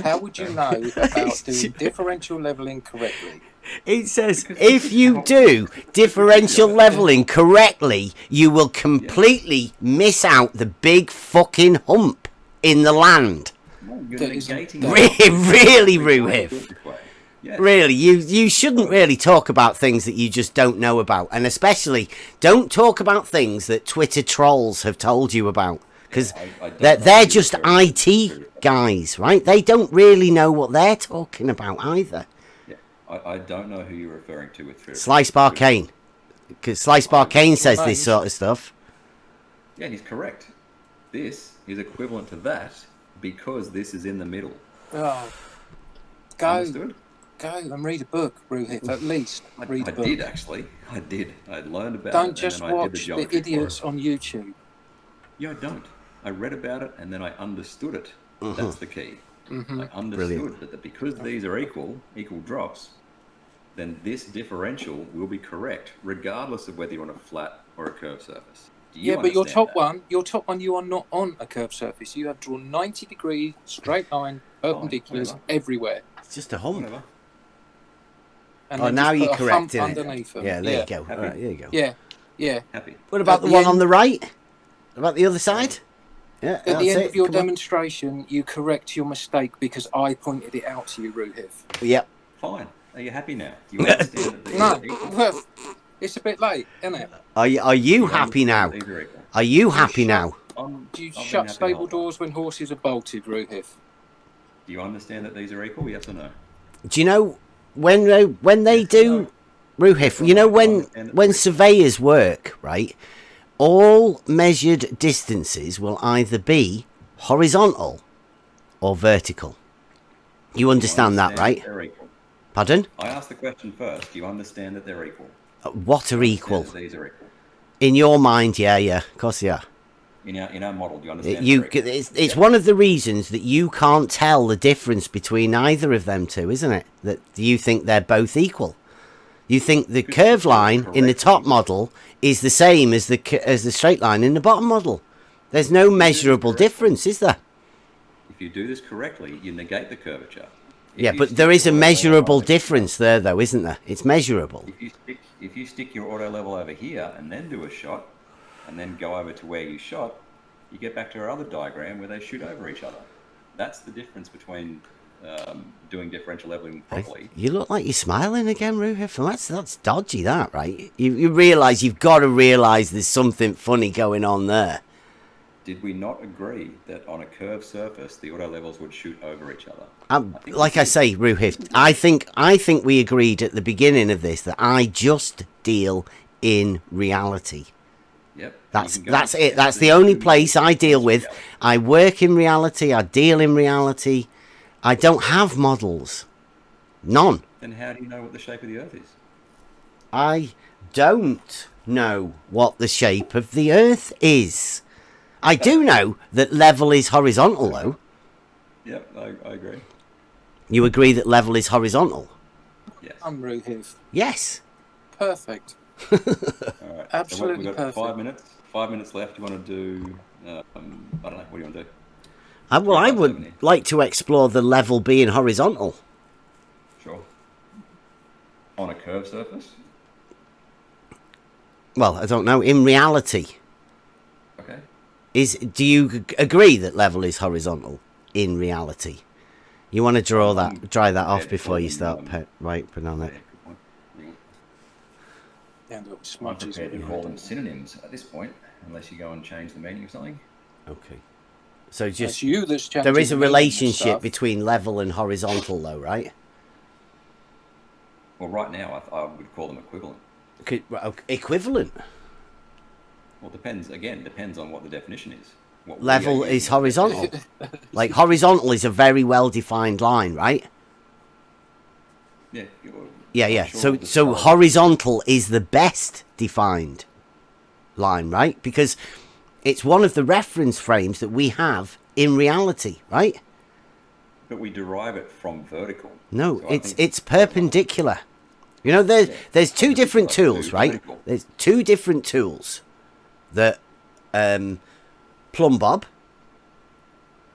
How would you know about doing differential leveling correctly? It says if you do differential leveling correctly, you will completely miss out the big fucking hump in the land. Really, Roohif. Yes. Really, you shouldn't really talk about things that you just don't know about, and especially don't talk about things that Twitter trolls have told you about, because they're just IT guys, right? They don't really know what they're talking about either. Yeah, I don't know who you're referring to with Twitter. Slice Barcane, because Slice Barcane says this sort of stuff. Yeah, he's correct. This is equivalent to that because this is in the middle. Oh, Understood? Go and read a book, Roohif. At least read a book. I did actually. I did. I learned about it. Don't just watch the idiots on YouTube. Yeah, I don't. I read about it and then I understood it. That's the key. I understood that because these are equal drops, then this differential will be correct regardless of whether you're on a flat or a curved surface. But your top one, you are not on a curved surface. You have drawn 90 degree straight line perpendiculars everywhere. It's just a hump. Whatever. And now you're correct, underneath them. Yeah, there you go. All right, there you go. Yeah. Happy. What about the one on the right? What about the other side? Yeah. At the end of your demonstration, you correct your mistake because I pointed it out to you, Roohif. Yep. Fine. Are you happy now? Do you understand that these are equal? Well, it's a bit late, isn't it? Are you happy now? Are you happy now? Do you shut stable doors when horses are bolted, Roohif? Do you understand that these are equal? Yes or no? Do you know when they do, Roohif? You know when surveyors work, right? All measured distances will either be horizontal or vertical. You understand that, right? They're equal. Pardon? I asked the question first. Do you understand that they're equal? What are equal? These are equal. In your mind, yeah, of course they are. in our model. Do you understand? It's one of the reasons that you can't tell the difference between either of them two, isn't it? That you think they're both equal. You think the curved line in the top model is the same as the straight line in the bottom model. There's no measurable difference, is there? If you do this correctly, you negate the curvature. Yeah, but there is a measurable difference there, though, isn't there? It's measurable. If you stick your auto level over here and then do a shot, and then go over to where you shot, you get back to our other diagram where they shoot over each other. That's the difference between doing differential leveling properly. You look like you're smiling again, Roohif. That's dodgy, that, right? You realise you've got to realise there's something funny going on there. Did we not agree that on a curved surface, the auto levels would shoot over each other? Like I say, Roohif, I think we agreed at the beginning of this that I just deal in reality. Yep. That's it. That's the only place I deal with. I work in reality. I deal in reality. I don't have models. None. Then how do you know what the shape of the Earth is? I don't know what the shape of the Earth is. I do know that level is horizontal, though. Yep, I agree. You agree that level is horizontal? Yes. I'm Roohif. Yes. Perfect. All right. Absolutely so we've got perfect. 5 minutes left. You want to do? I don't know. What do you want to do? Well, I would like to explore the level being horizontal. Sure. On a curved surface? Well, I don't know. In reality. Okay. Do you agree that level is horizontal in reality? You want to dry that off before you start putting on it. Yeah, look, I'm prepared to call them synonyms at this point, unless you go and change the meaning of something. Okay. So just there is a relationship between level and horizontal, though, right? Well, right now I would call them equivalent. Equivalent? Well, depends on what the definition is. What level is horizontal. Like horizontal is a very well defined line, right? Yeah. Yeah. Sure So horizontal is the best defined line, right? Because it's one of the reference frames that we have in reality, right? But we derive it from vertical. No, so it's perpendicular. You know, there's two different tools, right? There's two different tools that plumb bob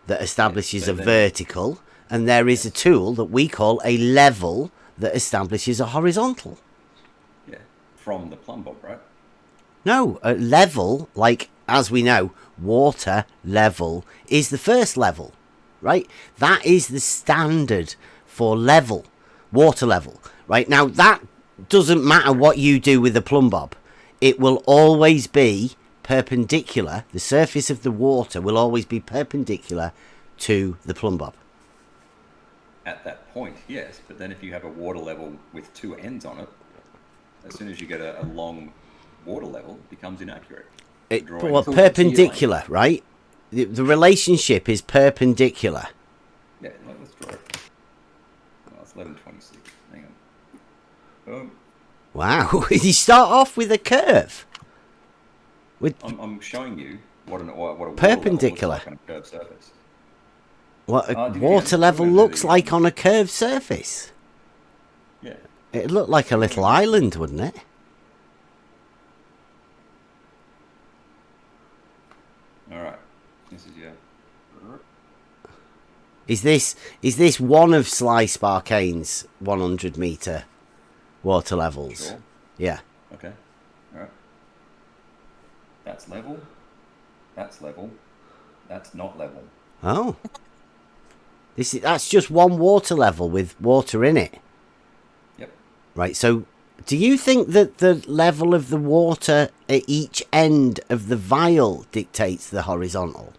that establishes a vertical, and there is a tool that we call a level that establishes a horizontal. Yeah, from the plumb bob, right? No, a level, like, as we know, water level is the first level, right? That is the standard for level, water level, right? Now, that doesn't matter what you do with the plumb bob. It will always be perpendicular. The surface of the water will always be perpendicular to the plumb bob. At that point, yes. But then if you have a water level with two ends on it, as soon as you get a long water level, it becomes inaccurate. Perpendicular, right? The relationship is perpendicular. Yeah, let's draw it. Oh, it's 11:26. Hang on. Boom. Wow, you start off with a curve. I'm showing you what a perpendicular water level looks like on a curved surface. What a water level looks like on a curved surface. Yeah. It'd look like a little island, wouldn't it? All right. This is your. Is this one of Sly Sparkane's 100-meter water levels? Sure. Yeah. Okay. All right. That's level. That's level. That's not level. Oh. That's just one water level with water in it. Yep. Right. So, do you think that the level of the water at each end of the vial dictates the horizontal?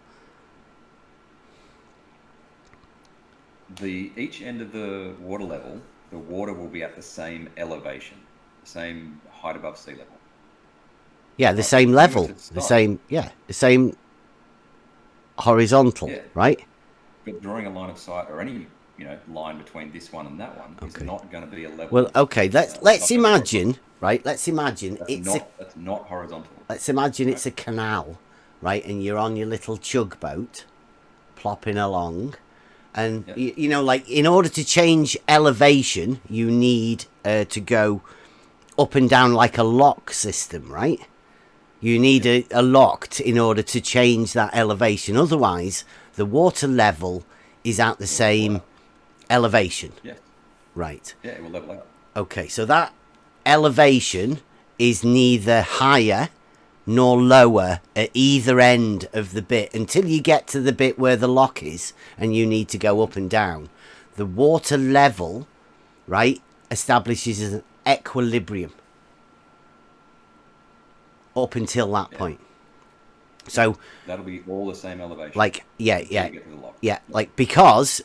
Each end of the water level, the water will be at the same elevation, the same height above sea level. Yeah, the same level, the same horizontal, right? But drawing a line of sight or any line between this one and that one is not going to be a level. Well, okay, let's imagine, right? Let's imagine that's not horizontal. Let's imagine it's a canal, right, and you're on your little chug boat, plopping along, and you know, like in order to change elevation, you need to go up and down like a lock system, right? You need a lock in order to change that elevation. Otherwise, the water level is at the same elevation. Yeah. Right. Yeah, it will level out. Okay, so that elevation is neither higher nor lower at either end of the bit until you get to the bit where the lock is and you need to go up and down. The water level, right, establishes an equilibrium up until that point. So that'll be all the same elevation. Like like because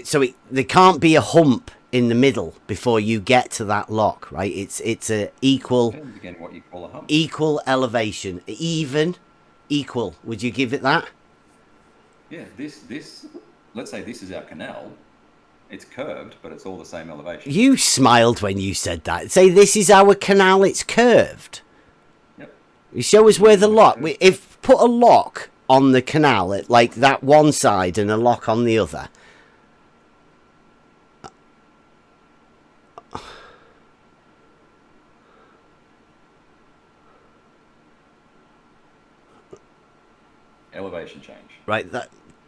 so there can't be a hump in the middle before you get to that lock, right? It's a equal. Again, what you call a hump. Equal elevation, even, equal. Would you give it that? Yeah. This. Let's say this is our canal. It's curved, but it's all the same elevation. You smiled when you said that. Say this is our canal. It's curved. Yep. You show us where the lock. If put a lock on the canal at like that one side and a lock on the other. Elevation change. Right.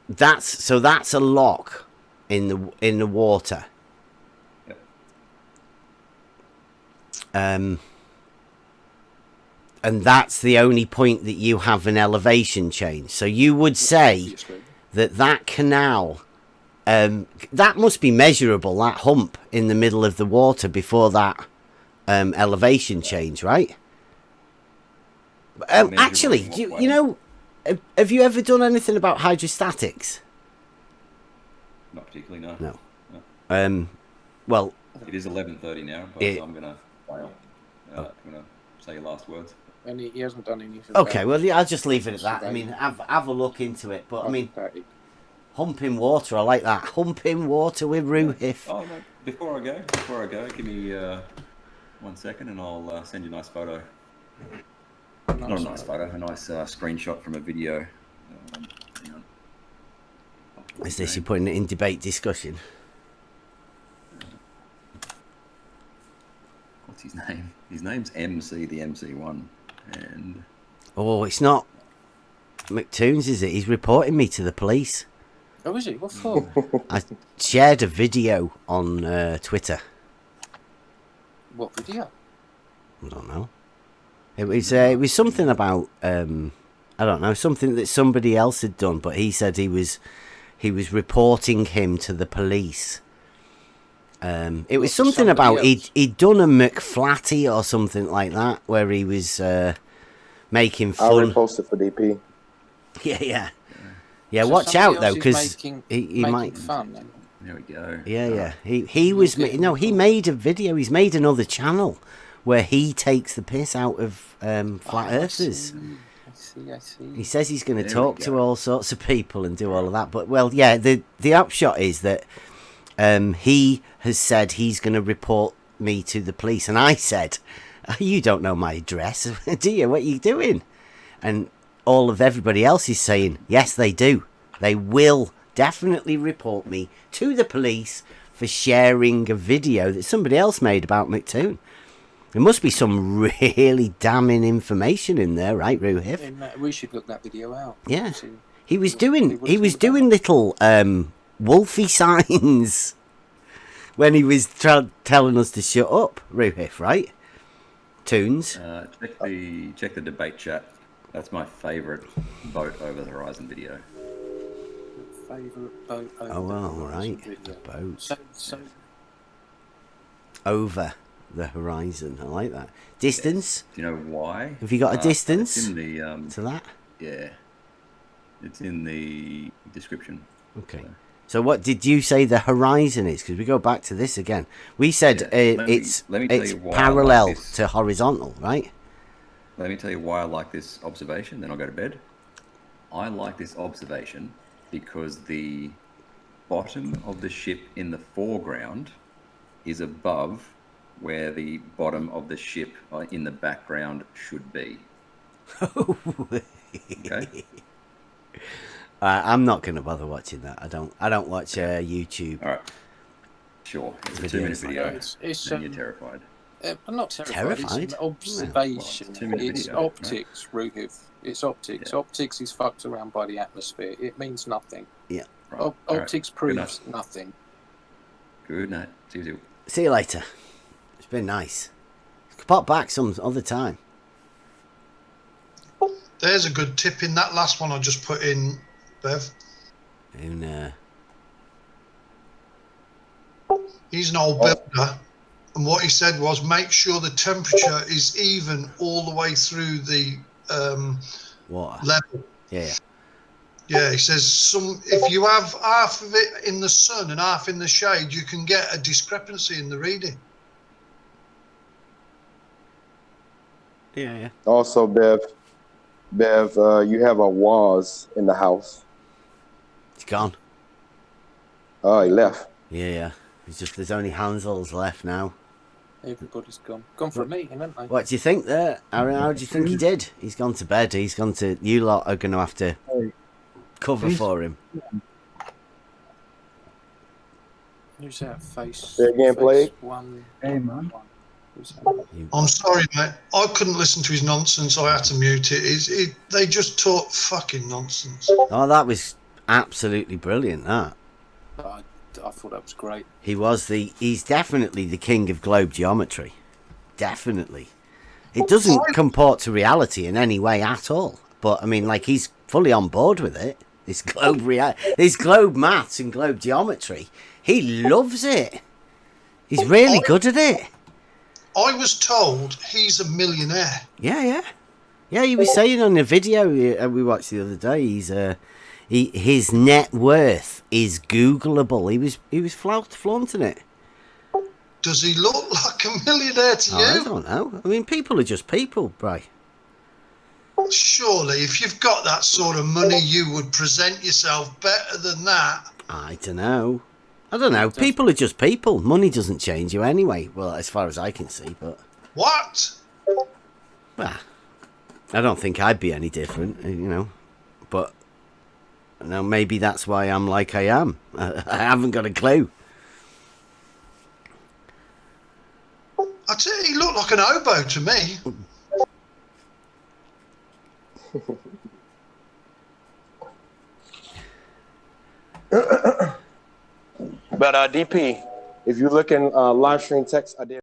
That's a lock in the water. Yep. And that's the only point that you have an elevation change. So you would say that canal, that must be measurable, that hump in the middle of the water before that elevation change, right? Actually, you know, have you ever done anything about hydrostatics? Not particularly, no. No. Well, it is 11:30 now, but I'm gonna fail. I'm gonna say your last words. And he hasn't done anything. Okay, well, yeah, I'll just leave it at that. I mean, have a look into it. But I mean, humping water, I like that. Humping water with Roohif. Oh no! Before I go, give me 1 second, and I'll send you a nice photo. Not a nice photo, a nice screenshot from a video. Hang on. Is this you putting it in debate discussion? What's his name? His name's MC, the MC1. And oh, it's not McToons, is it? He's reporting me to the police. Oh, is he? What for? I shared a video on Twitter. What video? I don't know. It was something about I don't know, something that somebody else had done, but he said he was reporting him to the police. It was something about he'd done a McFlatty or something like that, where he was making fun. I'll repost it for DP. Yeah. So watch out though, because he might. Fun, then. There we go. Yeah. He was he made a video. He's made another channel where he takes the piss out of flat earthers. I see. He says he's going to talk to all sorts of people and do all of that. But well, yeah, the upshot is that he has said he's going to report me to the police, and I said, "You don't know my address, do you? What are you doing?" And all of everybody else is saying, "Yes, they do. They will definitely report me to the police for sharing a video that somebody else made about McToon." There must be some really damning information in there, right, Roohif? We should look that video out. Yeah, he was doing little wolfy signs when he was telling us to shut up, Roohif, right? Toons. Check the debate chat. That's my favourite boat over the horizon video. Favourite boat over the horizon right. Video. Boat. So over the horizon. I like that. Distance? Do you know why? Have you got a distance it's in the, to that? Yeah. It's in the description. Okay. So what did you say the horizon is? Because we go back to this again. We said it's parallel like to horizontal, right? Let me tell you why I like this observation, then I'll go to bed. I like this observation because the bottom of the ship in the foreground is above where the bottom of the ship in the background should be. Okay. I'm not going to bother watching that. I don't watch YouTube. All right. Sure. It's a 2-minute video. And you're terrified. I'm not terrified. It's an observation. Well, it's video, optics, right? Roohif. It's optics. Yeah. Optics is fucked around by the atmosphere. It means nothing. Yeah. Right. Optics proves nothing. Good night. See you later. It's been nice. Pop back some other time. There's a good tip in that last one I just put in, Bev. He's an old builder, and what he said was make sure the temperature is even all the way through the water level. Yeah. Yeah, he says if you have half of it in the sun and half in the shade, you can get a discrepancy in the reading. Yeah. Also, Bev, you have a Waz in the house. He's gone. Oh, he left. Yeah. There's only Hansel's left now. Everybody's gone. Gone for a meeting, haven't they? What do you think there, Aaron? How do you think he did? He's gone to bed. You lot are going to have to cover for him. Who's that face? Say again, Blake. Hey, man. I'm sorry, mate. I couldn't listen to his nonsense. I had to mute it. They just talk fucking nonsense. Oh, that was absolutely brilliant, that. I thought that was great. He's definitely the king of globe geometry. Definitely. It doesn't comport to reality in any way at all. But, I mean, like, he's fully on board with it. This globe maths and globe geometry. He loves it. He's really good at it. I was told he's a millionaire. Yeah, he was saying on the video we watched the other day, his net worth is Googleable. He was flaunting it. Does he look like a millionaire to you? I don't know. I mean, people are just people, Bri. Surely, if you've got that sort of money, you would present yourself better than that. I don't know. People are just people. Money doesn't change you anyway. Well, as far as I can see, but... What? Well, I don't think I'd be any different, But, maybe that's why I'm like I am. I haven't got a clue. I tell you, he looked like an oboe to me. But DP, if you look in live stream text, I did.